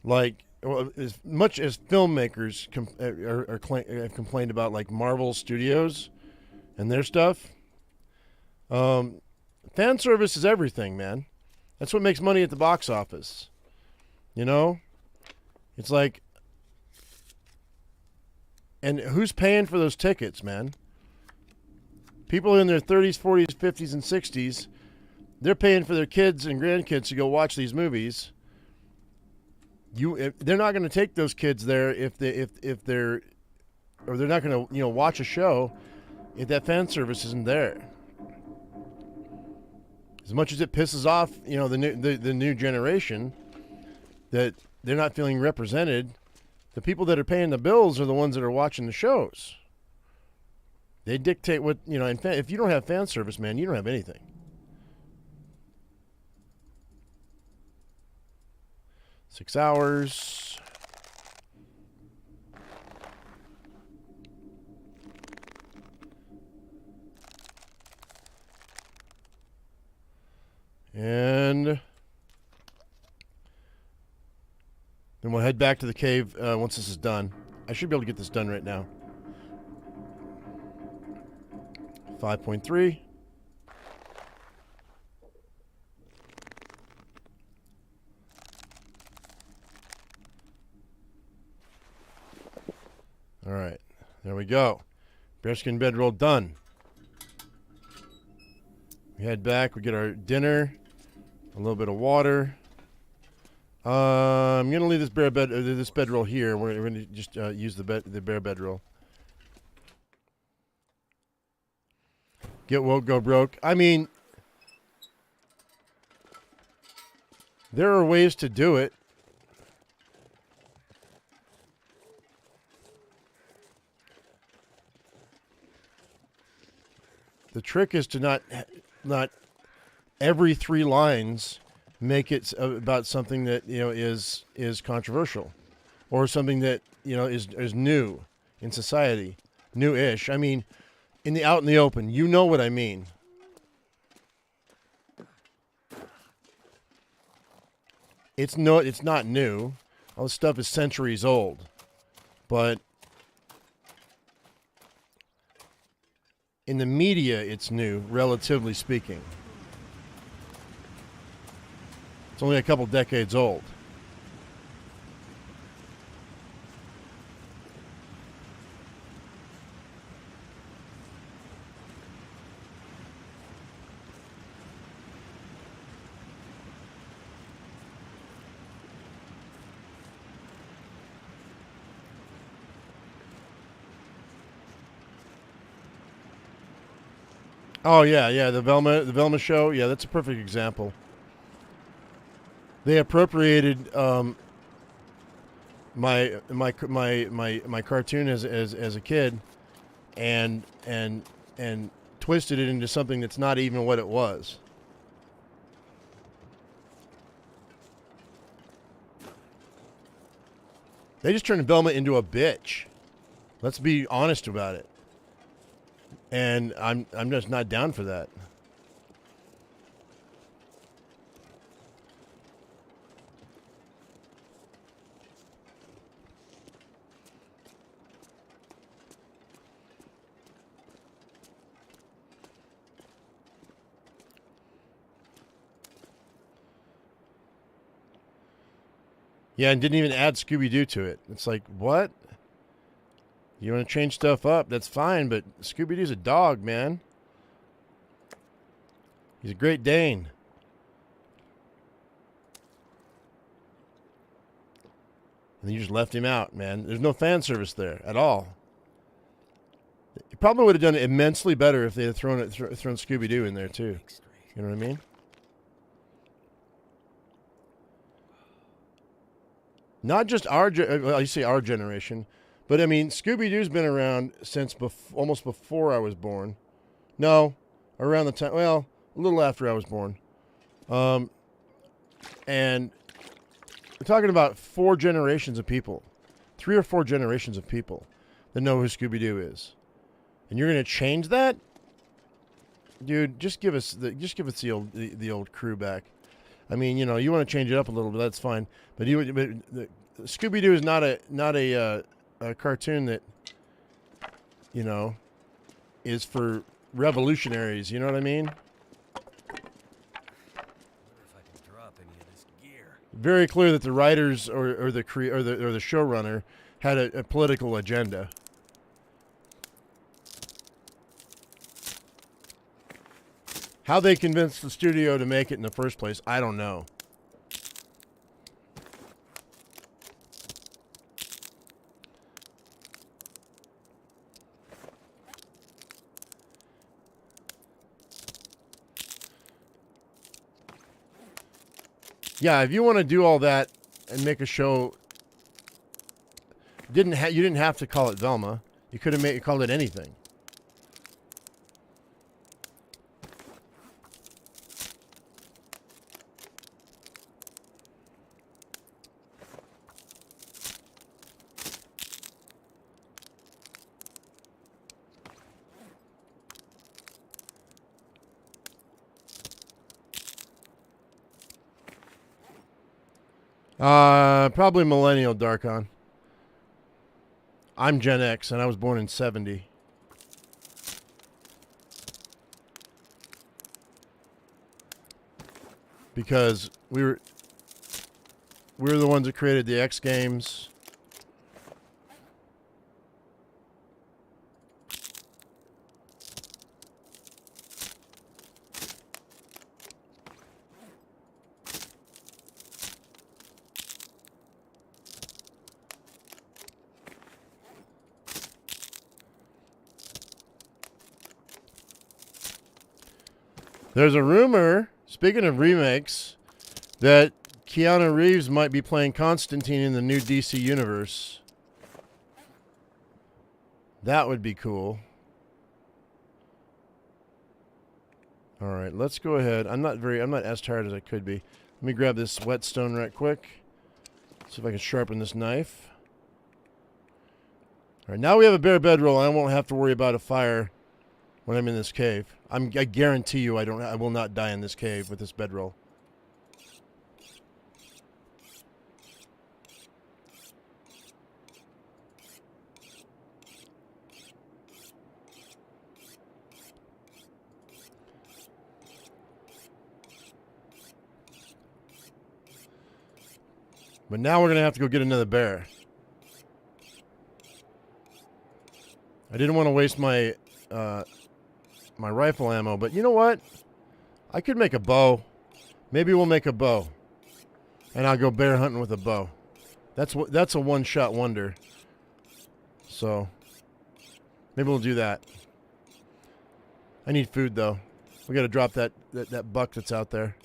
like, well, as much as filmmakers have complained about like Marvel Studios and their stuff, fan service is everything, man. That's what makes money at the box office. You know, it's like, and who's paying for those tickets, man? People in their 30s, 40s, 50s, and 60s, they're paying for their kids and grandkids to go watch these movies. They're not going to take those kids there if they're not going to watch a show if that fan service isn't there. As much as it pisses off the new generation that they're not feeling represented, the people that are paying the bills are the ones that are watching the shows. They dictate what if you don't have fan service, man, you don't have anything. Six hours. And then we'll head back to the cave once this is done. I should be able to get this done right now. 5.3. All right, there we go. Bearskin bedroll done. We head back. We get our dinner, a little bit of water. I'm gonna leave this bedroll here. We're gonna just use the bare bedroll. Get woke, go broke. I mean, there are ways to do it. The trick is to not every 3 lines make it about something that is controversial, or something that is new in society, new-ish. I mean, out in the open, you know what I mean. It's not new. All this stuff is centuries old, but in the media, it's new, relatively speaking. It's only a couple decades old. Oh yeah, the Velma show. Yeah, that's a perfect example. They appropriated my cartoon as a kid, and twisted it into something that's not even what it was. They just turned Velma into a bitch. Let's be honest about it. And I'm just not down for that. Yeah, and didn't even add Scooby-Doo to it. It's like, what? You want to change stuff up, that's fine, but Scooby-Doo's a dog, man. He's a Great Dane. And you just left him out, man. There's no fan service there at all. You probably would have done it immensely better if they had thrown Scooby-Doo in there, too. You know what I mean? Not just you say our generation, but I mean, Scooby-Doo's been around since almost before I was born. No, around the time, well, a little after I was born. And we're talking about 4 generations of people, 3 or 4 generations of people that know who Scooby-Doo is. And you're going to change that? Dude, just give us the old crew back. I mean, you know, you want to change it up a little bit, that's fine. But Scooby-Doo is not a cartoon that, you know, is for revolutionaries. You know what I mean? Wonder if I can drop any of this gear. Very clear that the writers or the showrunner had a political agenda. How they convinced the studio to make it in the first place, I don't know. Yeah, if you want to do all that and make a show, you didn't have to call it Velma. You could have called it anything. Probably Millennial Darkon. I'm Gen X, and I was born in '70. Because we were the ones that created the X Games. There's a rumor, speaking of remakes, that Keanu Reeves might be playing Constantine in the new DC universe. That would be cool. All right, let's go ahead. I'm not as tired as I could be. Let me grab this whetstone right quick. See if I can sharpen this knife. All right, now we have a bare bedroll. I won't have to worry about a fire when I'm in this cave. I guarantee you I will not die in this cave with this bedroll. But now we're going to have to go get another bear. I didn't want to waste my my rifle ammo, but you know what? I could make a bow. Maybe we'll make a bow. And I'll go bear hunting with a bow. That's a one-shot wonder. So maybe we'll do that. I need food though. We got to drop that buck that's out there.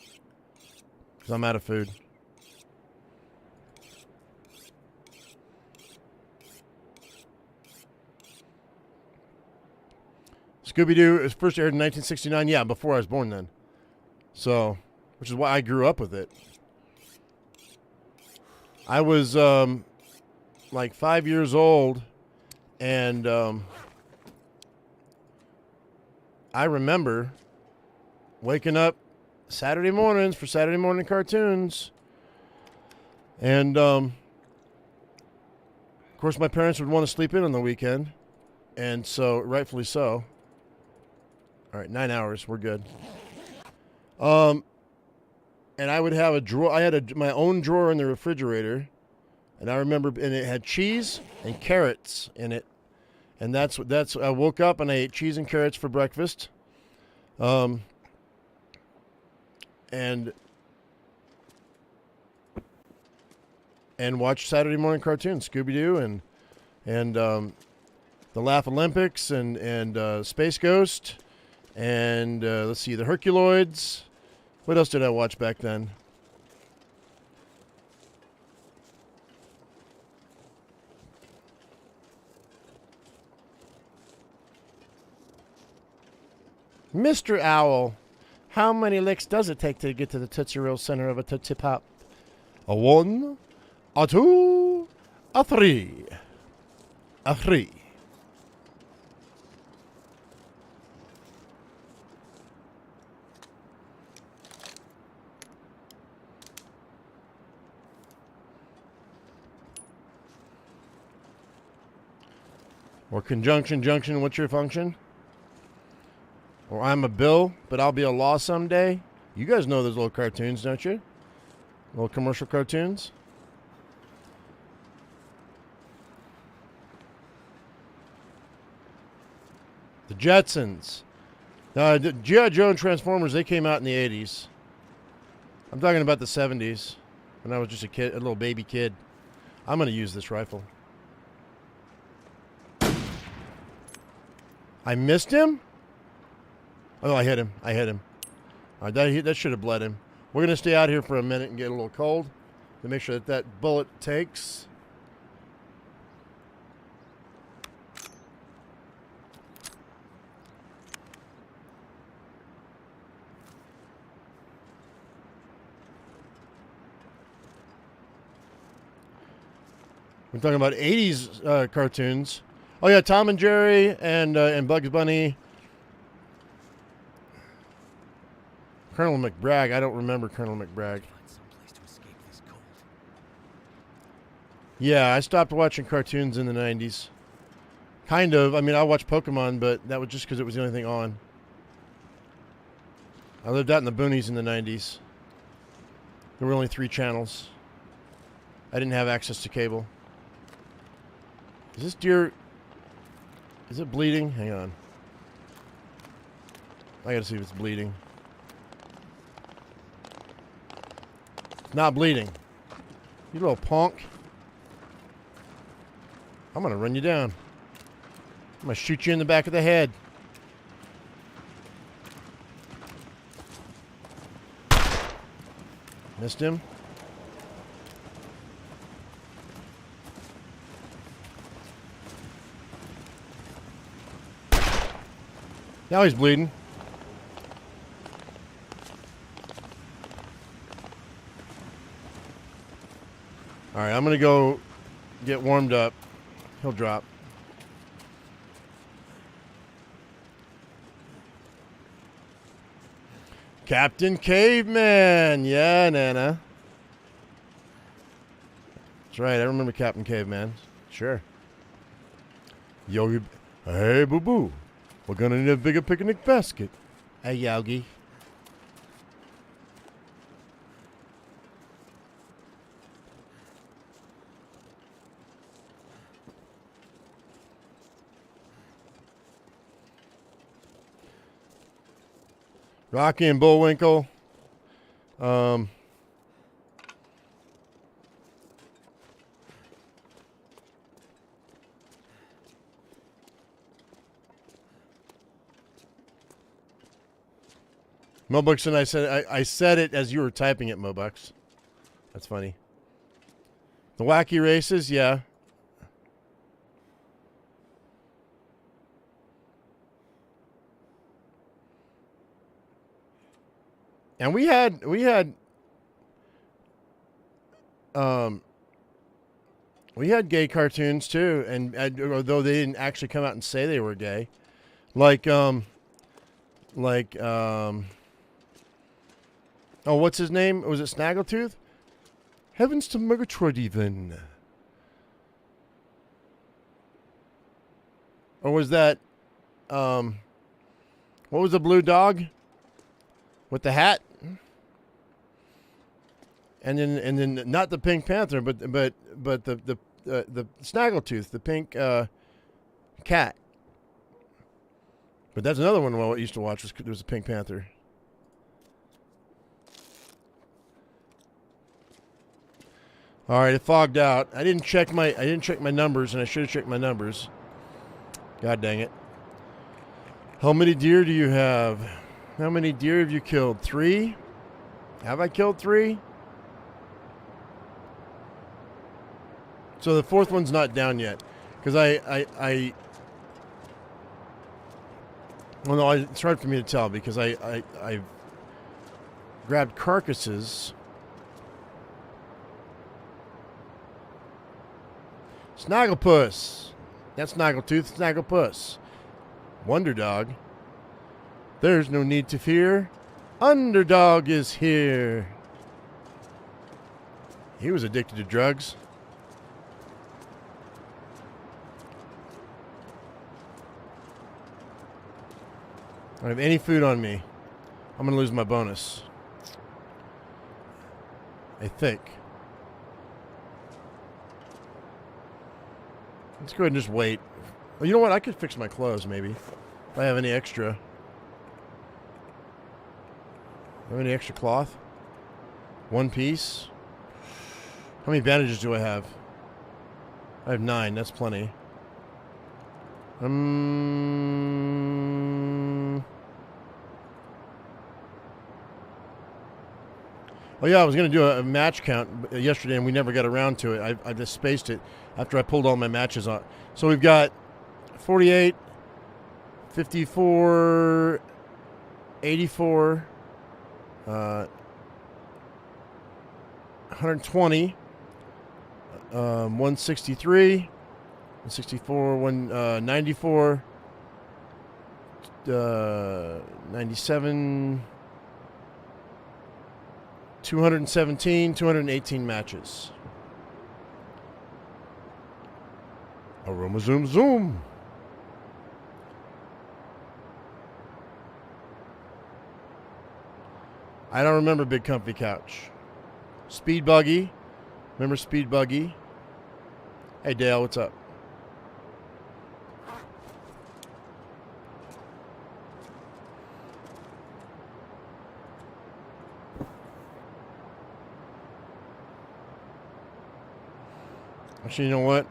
Cuz I'm out of food. Scooby-Doo was first aired in 1969. Yeah, before I was born then. So, which is why I grew up with it. I was like 5 years old, and I remember waking up Saturday mornings for Saturday morning cartoons. And, of course, my parents would want to sleep in on the weekend. And so, rightfully so. All right, 9 hours. We're good. And I would have a drawer. I had my own drawer in the refrigerator. And I remember, and it had cheese and carrots in it. And that's I woke up and I ate cheese and carrots for breakfast. And watched Saturday morning cartoons, Scooby-Doo and the Laugh Olympics and Space Ghost and let's see, the Herculoids. What else did I watch back then? Mr. Owl, how many licks does it take to get to the Tootsie Roll center of a Tootsie Pop? A 1, a 2, a 3. A 3. Or conjunction, junction, what's your function? Or I'm a bill, but I'll be a law someday. You guys know those little cartoons, don't you? Little commercial cartoons. The Jetsons. G.I. Joe and Transformers, they came out in the 80s. I'm talking about the 70s, when I was just a kid, a little baby kid. I'm going to use this rifle. I missed him? Oh, I hit him. I hit him. That should have bled him. We're going to stay out here for a minute and get a little cold to make sure that that bullet takes. We're talking about 80s cartoons. Oh yeah, Tom and Jerry and Bugs Bunny. Colonel McBragg. I don't remember Colonel McBragg. Find someplace to escape this cold. Yeah, I stopped watching cartoons in the 90s. Kind of. I mean, I watched Pokemon, but that was just because it was the only thing on. I lived out in the boonies in the 90s. There were only 3 channels. I didn't have access to cable. Is this deer... Is it bleeding? Hang on. I gotta see if it's bleeding. It's not bleeding. You little punk. I'm gonna run you down. I'm gonna shoot you in the back of the head. Missed him. Now he's bleeding. All right, I'm going to go get warmed up. He'll drop. Captain Caveman. Yeah, Nana. That's right. I remember Captain Caveman. Sure. Yogi. Hey, boo-boo. We're going to need a bigger picnic basket. Hey, Yogi. Rocky and Bullwinkle. Mobux, and I said it as you were typing it, Mobux. That's funny. The Wacky Races, yeah. And we had gay cartoons too, and although they didn't actually come out and say they were gay, like oh, what's his name? Was it Snaggletooth? Heavens to Murgatroyd even. Or was that what was the blue dog with the hat? And then not the Pink Panther, but the Snaggletooth, the pink cat. But that's another one I used to watch. There was a Pink Panther. All right, it fogged out. I didn't check my numbers, and I should have checked my numbers. God dang it! How many deer do you have? How many deer have you killed? 3? Have I killed 3? So the 4th one's not down yet, because well, no, it's hard for me to tell because I've grabbed carcasses. Snagglepuss. That's Snaggletooth, Snagglepuss. Wonder Dog. There's no need to fear. Underdog is here. He was addicted to drugs. don't have any food on me. I'm going to lose my bonus. I think. Let's go ahead and just wait. Oh, you know what? I could fix my clothes, maybe. If I have any extra. Have any extra cloth? One piece? How many bandages do I have? I have 9. That's plenty. Oh yeah, I was going to do a match count yesterday, and we never got around to it. I just spaced it after I pulled all my matches on. So we've got 48, 54, 84, 120, 163, 164, 194, 97, 217, 218 matches. Aroma zoom zoom. I don't remember Big Comfy Couch. Speed Buggy. Remember Speed Buggy? Hey Dale, what's up? Actually, you know what?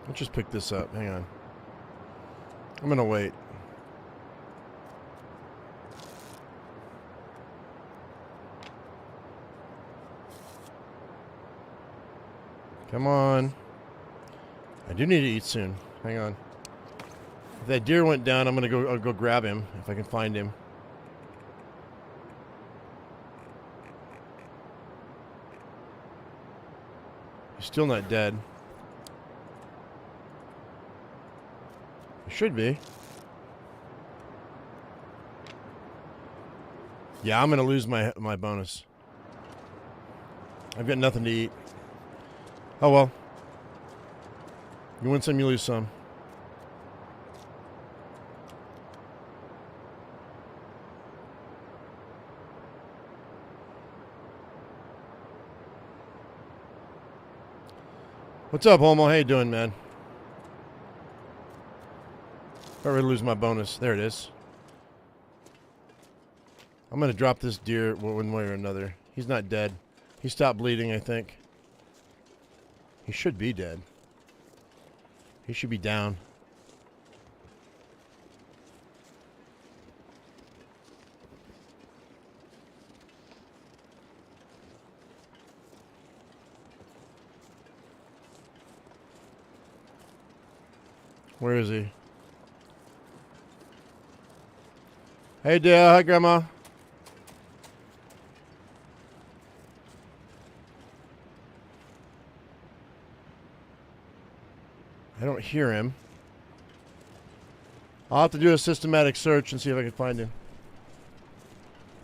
Let's just pick this up. Hang on. I'm going to wait. Come on. I do need to eat soon. Hang on. If that deer went down, I'll go grab him if I can find him. He's still not dead. He should be. Yeah, I'm gonna lose my bonus. I've got nothing to eat. Oh well. You win some, you lose some. What's up, Homo? How you doing, man? If I were to lose my bonus. There it is. I'm going to drop this deer one way or another. He's not dead. He stopped bleeding, I think. He should be dead. He should be down. Where is he? Hey, Dale. Hi, Grandma. I don't hear him. I'll have to do a systematic search and see if I can find him.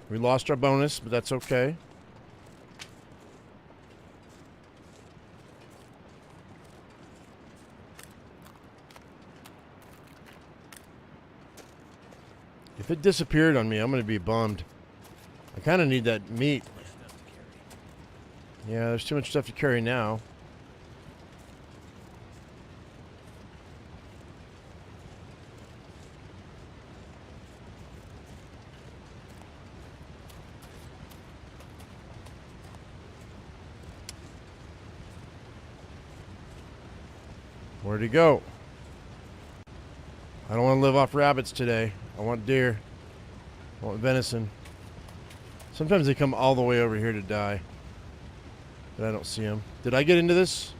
We lost our bonus, but that's okay. If it disappeared on me, I'm going to be bummed. I kind of need that meat. Yeah, there's too much stuff to carry now. Where'd he go? I don't want to live off rabbits today. I want deer. I want venison. Sometimes they come all the way over here to die. But I don't see them. Did I get into this?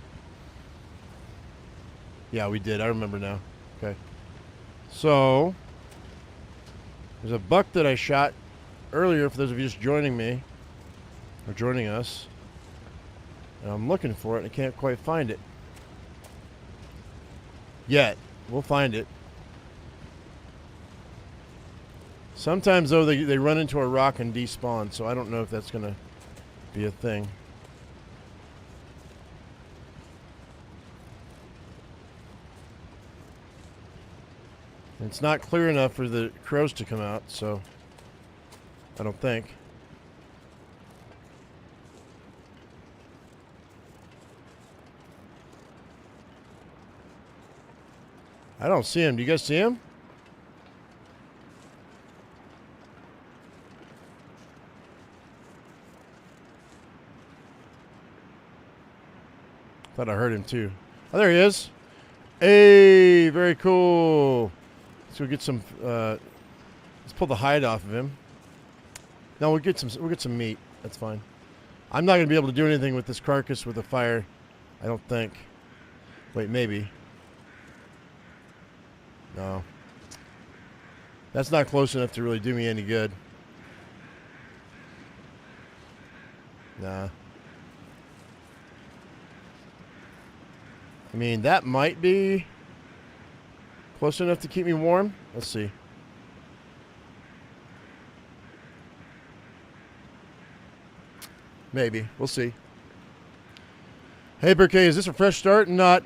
Yeah, we did. I remember now. Okay. So, there's a buck that I shot earlier for those of you just joining me. Or joining us. And I'm looking for it and I can't quite find it. Yet. We'll find it. Sometimes, though, they run into a rock and despawn, so I don't know if that's going to be a thing. It's not clear enough for the crows to come out, so I don't think. I don't see him. Do you guys see him? Thought I heard him too. Oh, there he is. Hey, very cool. Let's go get some. Let's pull the hide off of him. No, we'll get some meat. That's fine. I'm not gonna be able to do anything with this carcass with a fire. I don't think. Wait, maybe. No. That's not close enough to really do me any good. Nah. I mean, that might be close enough to keep me warm. Let's see. Maybe. We'll see. Hey, Birch, is this a fresh start? Not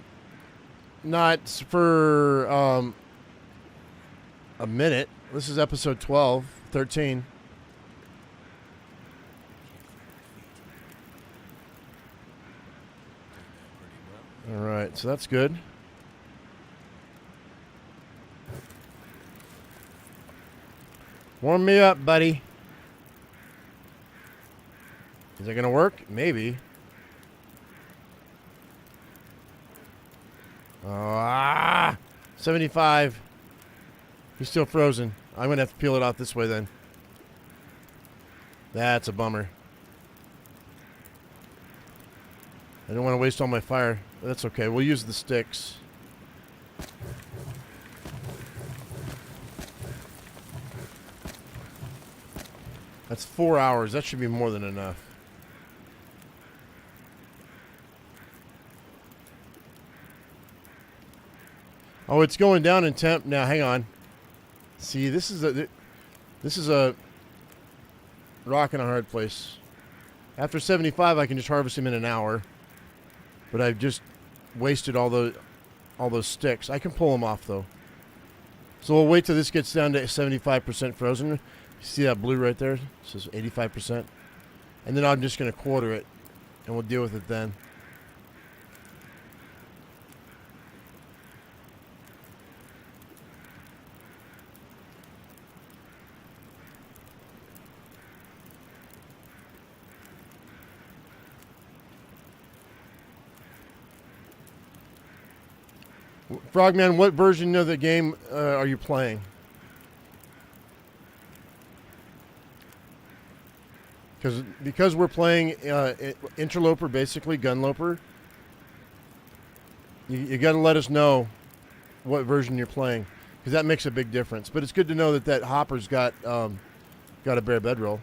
for a minute. This is episode 12, 13. All right, so that's good. Warm me up, buddy. Is it going to work? Maybe. 75. He's still frozen. I'm going to have to peel it off this way then. That's a bummer. I don't want to waste all my fire. That's okay. We'll use the sticks. That's 4 hours. That should be more than enough. Oh, it's going down in temp now. Hang on. See, this is a rock and a hard place. After 75, I can just harvest him in an hour. But I've just wasted all those sticks. I can pull them off though. So we'll wait till this gets down to 75% frozen. You see that blue right there? It says 85%. And then I'm just going to quarter it, and we'll deal with it then. Frogman, what version of the game are you playing? Because we're playing interloper, basically GUNLOPER. You got to let us know what version you're playing, because that makes a big difference. But it's good to know that hopper's got a bare bedroll.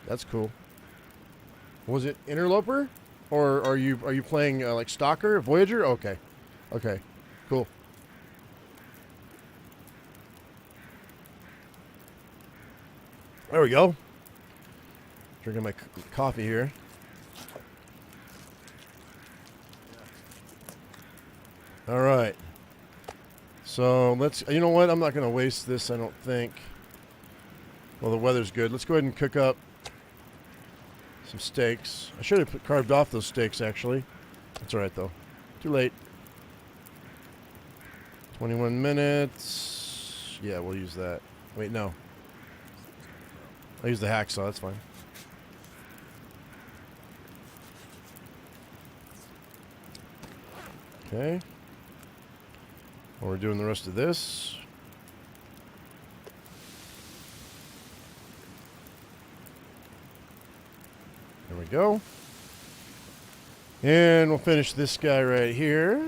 That's cool. Was it interloper, or are you playing like Stalker, Voyager? Okay, cool. There we go. Drinking my coffee here. All right. So let's, you know what? I'm not going to waste this, I don't think. Well, the weather's good. Let's go ahead and cook up some steaks. I should have carved off those steaks, actually. That's all right, though. Too late. 21 minutes. Yeah, we'll use that. Wait, no. I'll use the hacksaw. That's fine. Okay. Well, we're doing the rest of this. There we go. And we'll finish this guy right here.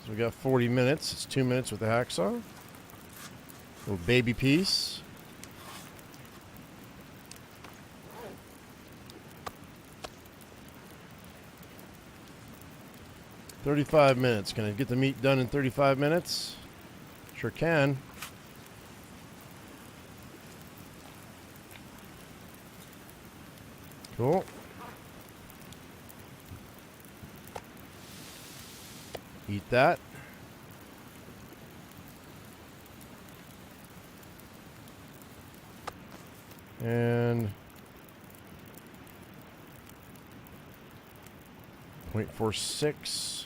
So we got 40 minutes. It's 2 minutes with the hacksaw. Little baby piece. $35 minutes. Can I get the meat done in 35 minutes? Sure can. Cool. Eat that. And 0.46.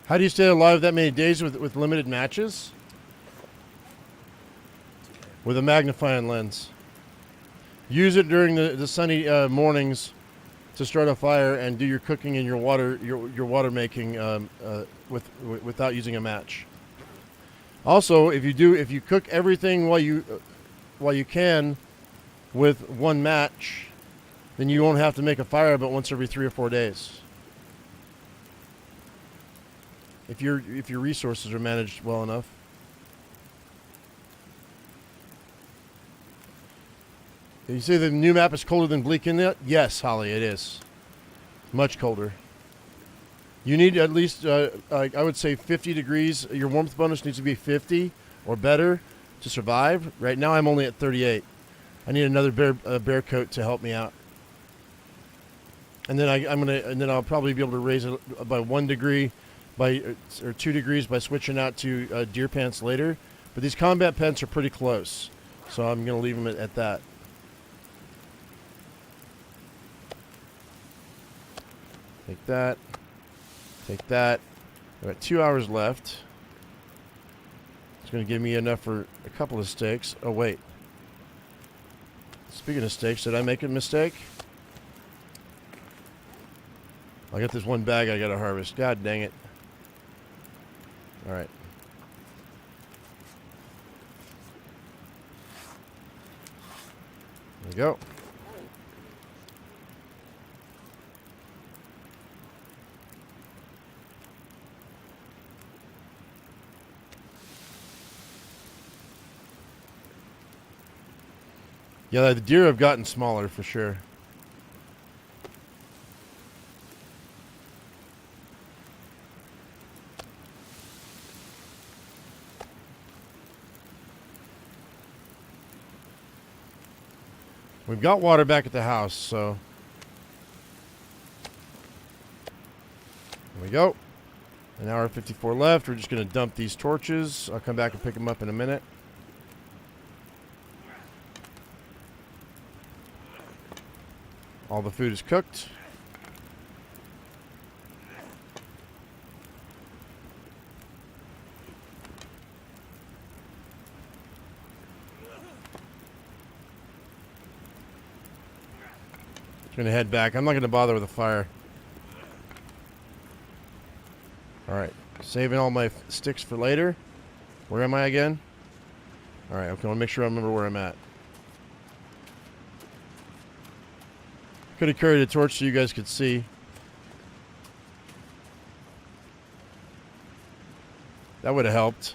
How do you stay alive that many days with limited matches? With a magnifying lens. Use it during the sunny mornings to start a fire and do your cooking and your water making without using a match. Also, if you cook everything while you can with one match, then you won't have to make a fire but once every 3 or 4 days. If your resources are managed well enough. You say the new map is colder than Bleak Inlet? Yes, Holly, it is. Much colder. You need at least, I would say 50 degrees. Your warmth bonus needs to be 50 or better to survive. Right now I'm only at 38. I need another bear coat to help me out. And then I'll probably be able to raise it by 1 degree or 2 degrees by switching out to deer pants later. But these combat pants are pretty close. So I'm going to leave them at that. Take that. Take that. I've got 2 hours left. It's going to give me enough for a couple of steaks. Oh, wait. Speaking of steaks, did I make a mistake? I got this one bag I got to harvest. God dang it. All right. There we go. Yeah, the deer have gotten smaller for sure. We've got water back at the house, so there we go. An hour 54 left. We're just going to dump these torches. I'll come back and pick them up in a minute. All the food is cooked. Just gonna head back. I'm not gonna bother with a fire. Alright. Saving all my sticks for later. Where am I again? Alright, okay, I wanna make sure I remember where I'm at. Could have carried a torch so you guys could see. That would have helped.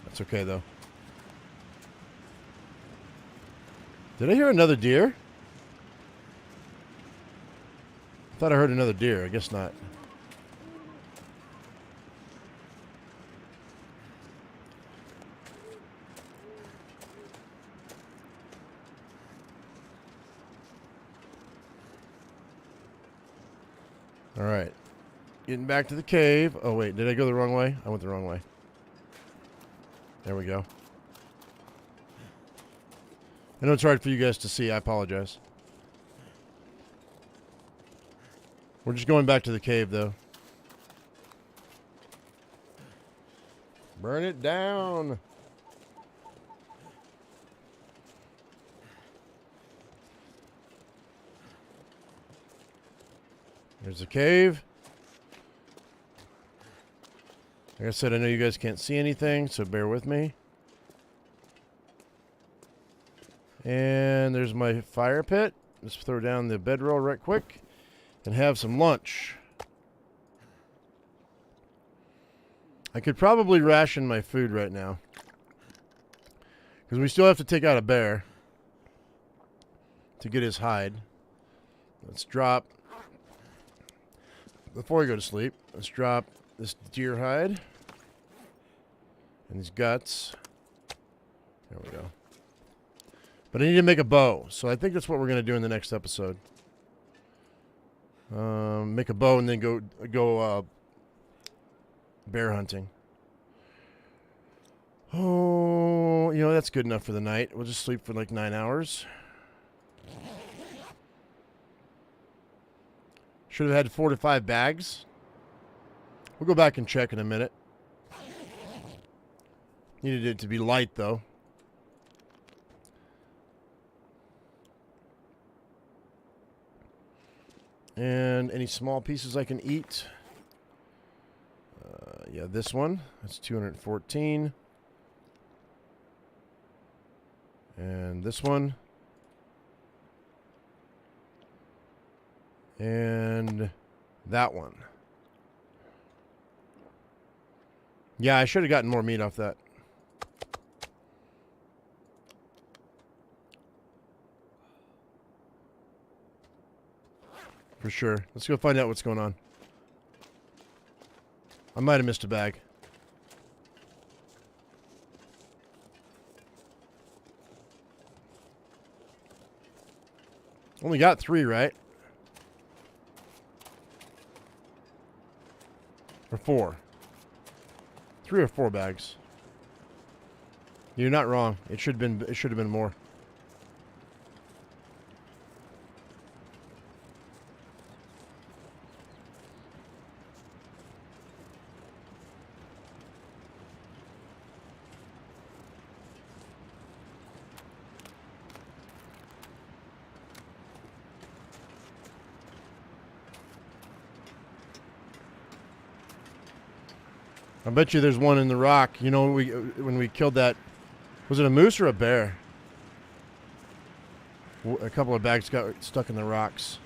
That's okay, though. Did I hear another deer? I thought I heard another deer. I guess not. All right. Getting back to the cave. Oh, wait. Did I go the wrong way? I went the wrong way. There we go. I know it's hard for you guys to see. I apologize. We're just going back to the cave, though. Burn it down. There's the cave. Like I said, I know you guys can't see anything, so bear with me. And there's my fire pit. Let's throw down the bedroll right quick and have some lunch. I could probably ration my food right now, because we still have to take out a bear to get his hide. Let's drop, before we go to sleep, let's drop this deer hide and these guts. There we go. But I need to make a bow, so I think that's what we're going to do in the next episode. Make a bow and then go bear hunting. Oh, you know, that's good enough for the night. We'll just sleep for like 9 hours. Should have had 4 to 5 bags. We'll go back and check in a minute. Needed it to be light, though. And any small pieces I can eat. Yeah, this one. That's 214. And this one. And that one. Yeah, I should have gotten more meat off that. For sure. Let's go find out what's going on. I might have missed a bag. Only got 3, right? Or 4. 3 or 4 bags. You're not wrong. It should have been more. I bet you there's one in the rock. You know, when we killed that, was it a moose or a bear? A couple of bags got stuck in the rocks.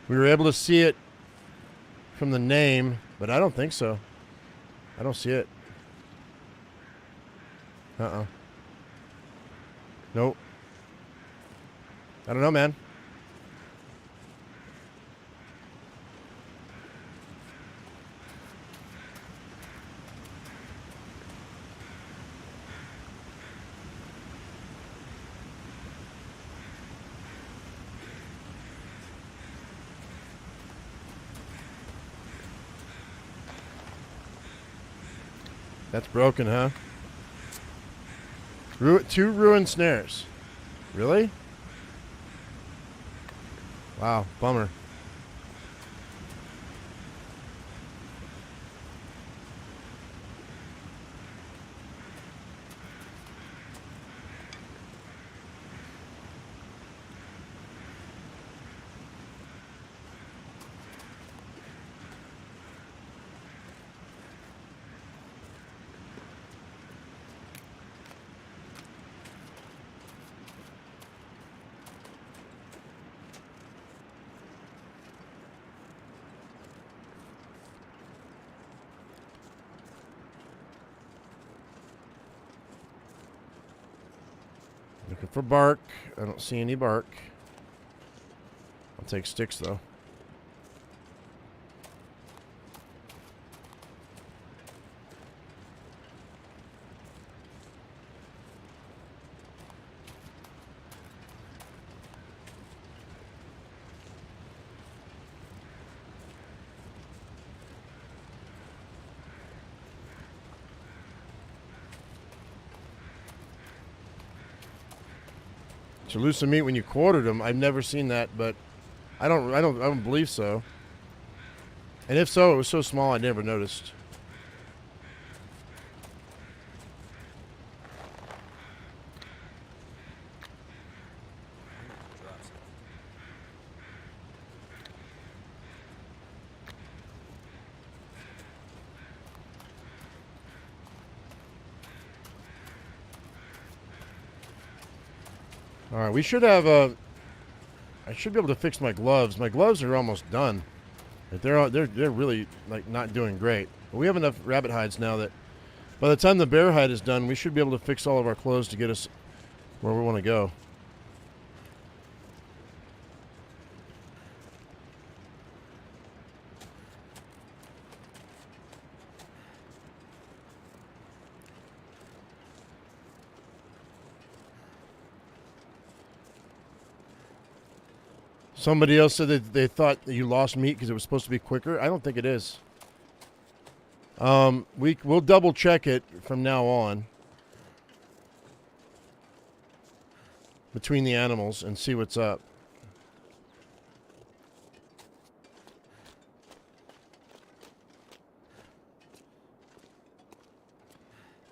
We were able to see it from the name, but I don't think so. I don't see it. Uh-uh. Nope. I don't know, man. That's broken, huh? 2 ruined snares. Really? Wow, bummer. Looking for bark. I don't see any bark. I'll take sticks, though. To lose some meat when you quartered them, I've never seen that, but I don't believe so. And if so, it was so small I never noticed. All right, we should have a. I should be able to fix my gloves. My gloves are almost done. They're really like not doing great. But we have enough rabbit hides now that by the time the bear hide is done, we should be able to fix all of our clothes to get us where we want to go. Somebody else said that they thought that you lost meat because it was supposed to be quicker. I don't think it is. We'll double check it from now on between the animals and see what's up.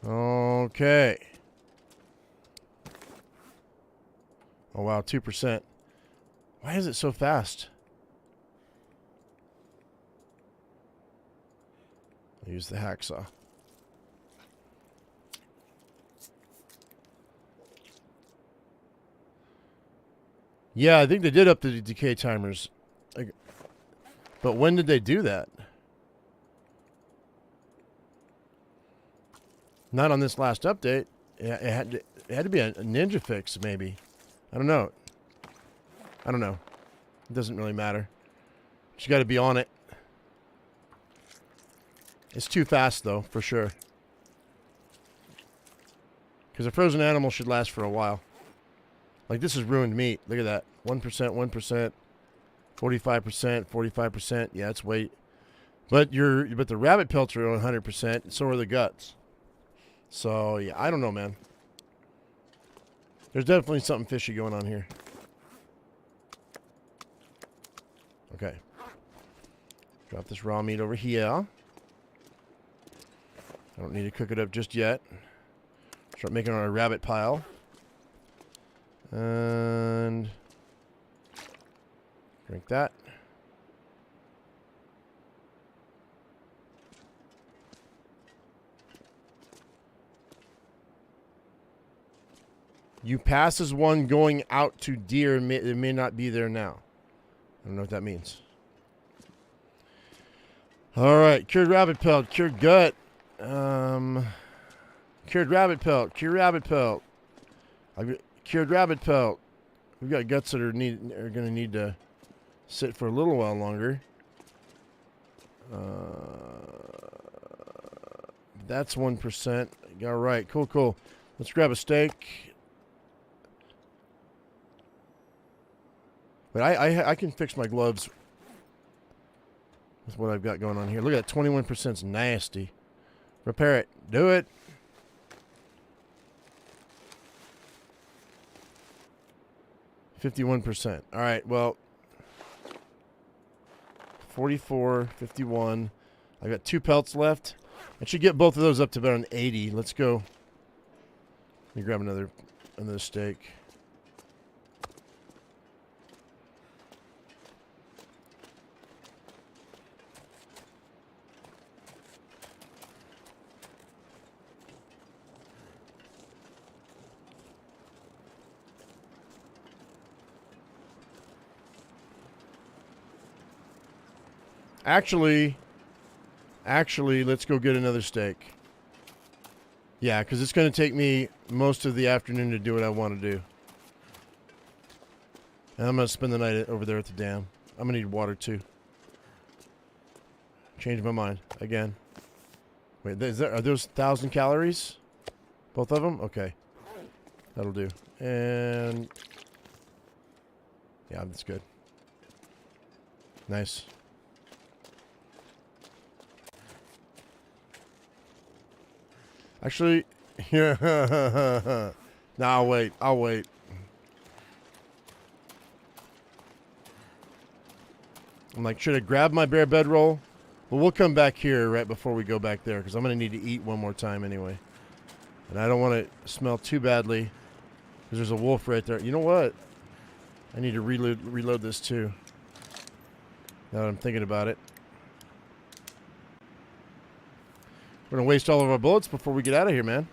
Okay. Oh wow, 2%. Why is it so fast? I'll use the hacksaw. Yeah, I think they did up the decay timers. But when did they do that? Not on this last update. It had to be a ninja fix, maybe. I don't know. It doesn't really matter. But you got to be on it. It's too fast, though, for sure. Because a frozen animal should last for a while. Like, this is ruined meat. Look at that. 1%, 1%, 45%, 45%. Yeah, it's weight. But the rabbit pelts are 100%. So are the guts. So, yeah, I don't know, man. There's definitely something fishy going on here. Okay. Drop this raw meat over here. I don't need to cook it up just yet. Start making our rabbit pile. And drink that. You pass as one going out to deer. It may not be there now. I don't know what that means. All right. Cured rabbit pelt. Cured gut. Cured rabbit pelt. Cured rabbit pelt. Cured rabbit pelt. We've got guts that are going to need to sit for a little while longer. That's 1%. All right. Cool, cool. Let's grab a steak. But I can fix my gloves with what I've got going on here. Look at that, 21% is nasty. Repair it. Do it. %. All right, well, 44, 51. I got 2 pelts left. I should get both of those up to about an 80. Let's go. Let me grab another steak. Actually, let's go get another steak. Yeah, because it's going to take me most of the afternoon to do what I want to do. And I'm going to spend the night over there at the dam. I'm going to need water, too. Change my mind. Again. Wait, are those 1,000 calories? Both of them? Okay. That'll do. And yeah, that's good. Nice. Actually, yeah. No, I'll wait. I'm like, should I grab my bare bedroll? Well, we'll come back here right before we go back there because I'm going to need to eat one more time anyway. And I don't want to smell too badly because there's a wolf right there. You know what? I need to reload this too. Now that I'm thinking about it. We're going to waste all of our bullets before we get out of here, man.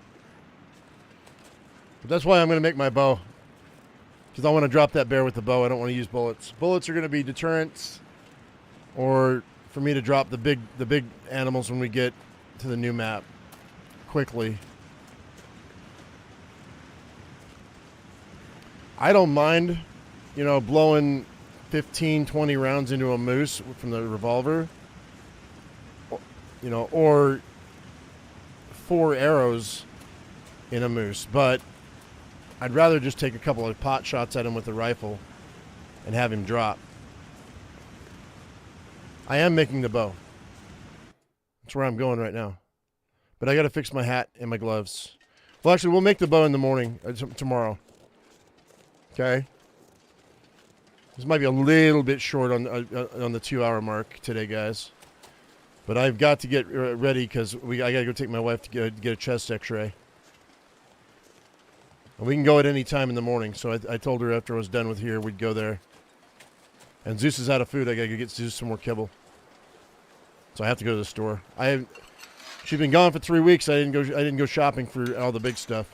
But that's why I'm going to make my bow. Because I want to drop that bear with the bow. I don't want to use bullets. Bullets are going to be deterrents. Or for me to drop the big animals when we get to the new map. Quickly. I don't mind, blowing 15, 20 rounds into a moose from the revolver. Or 4 arrows in a moose, but I'd rather just take a couple of pot shots at him with the rifle and have him drop. I am making the bow. That's where I'm going right now. But I got to fix my hat and my gloves. Well, actually, we'll make the bow in the morning, tomorrow. Okay? This might be a little bit short on the 2-hour mark today, guys. But I've got to get ready because I got to go take my wife to get a chest x-ray. And we can go at any time in the morning. So I told her after I was done with here, we'd go there. And Zeus is out of food. I got to go get Zeus some more kibble. So I have to go to the store. She's been gone for 3 weeks. I didn't go shopping for all the big stuff.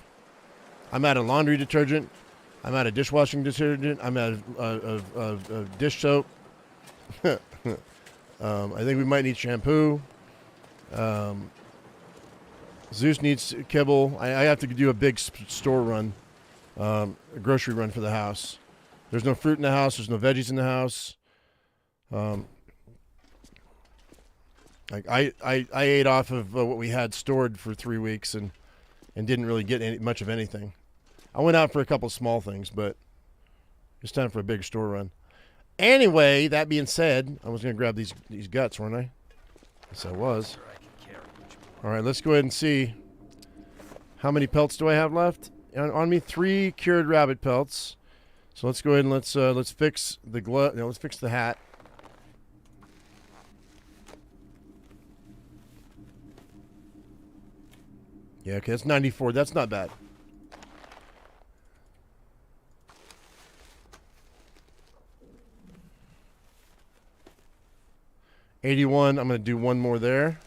I'm out of laundry detergent. I'm out of dishwashing detergent. I'm out of dish soap. I think we might need shampoo. Zeus needs kibble. I have to do a big store run, a grocery run for the house. There's no fruit in the house. There's no veggies in the house. I ate off of what we had stored for 3 weeks and didn't really get much of anything. I went out for a couple small things, but it's time for a big store run. Anyway, that being said, I was going to grab these guts, weren't I? Yes, I was. All right, let's go ahead and see. How many pelts do I have left on me? 3 cured rabbit pelts. So let's go ahead and let's fix the glove. No, let's fix the hat. Yeah, okay, that's 94. That's not bad. $81. I'm going to do one more there.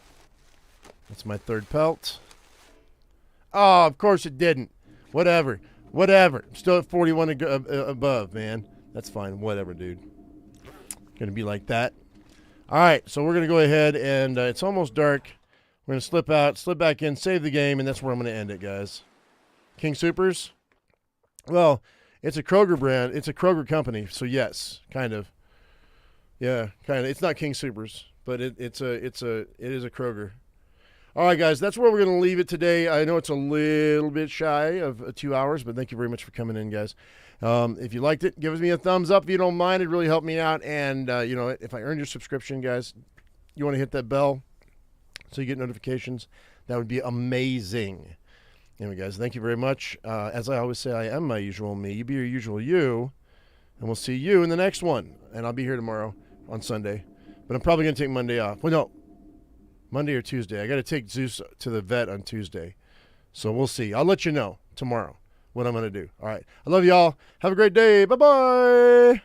That's my 3rd pelt. Oh, of course it didn't. Whatever. I'm still at 41 above, man. That's fine. Whatever, dude. Going to be like that. All right, so we're going to go ahead and it's almost dark. We're going to slip out, slip back in, save the game, and that's where I'm going to end it, guys. King Soopers? Well, it's a Kroger brand. It's a Kroger company, so yes, kind of. Yeah, kind of. It's not King Soopers, but it is a Kroger. All right, guys, that's where we're going to leave it today. I know it's a little bit shy of 2 hours, but thank you very much for coming in, guys. If you liked it, give me a thumbs up if you don't mind. It really helped me out. And, if I earned your subscription, guys, you want to hit that bell so you get notifications. That would be amazing. Anyway, guys, thank you very much. As I always say, I am my usual me. You be your usual you. And we'll see you in the next one. And I'll be here tomorrow on Sunday. But I'm probably going to take Monday off. Well, no. Monday or Tuesday. I got to take Zeus to the vet on Tuesday. So we'll see. I'll let you know tomorrow what I'm going to do. All right. I love y'all. Have a great day. Bye-bye.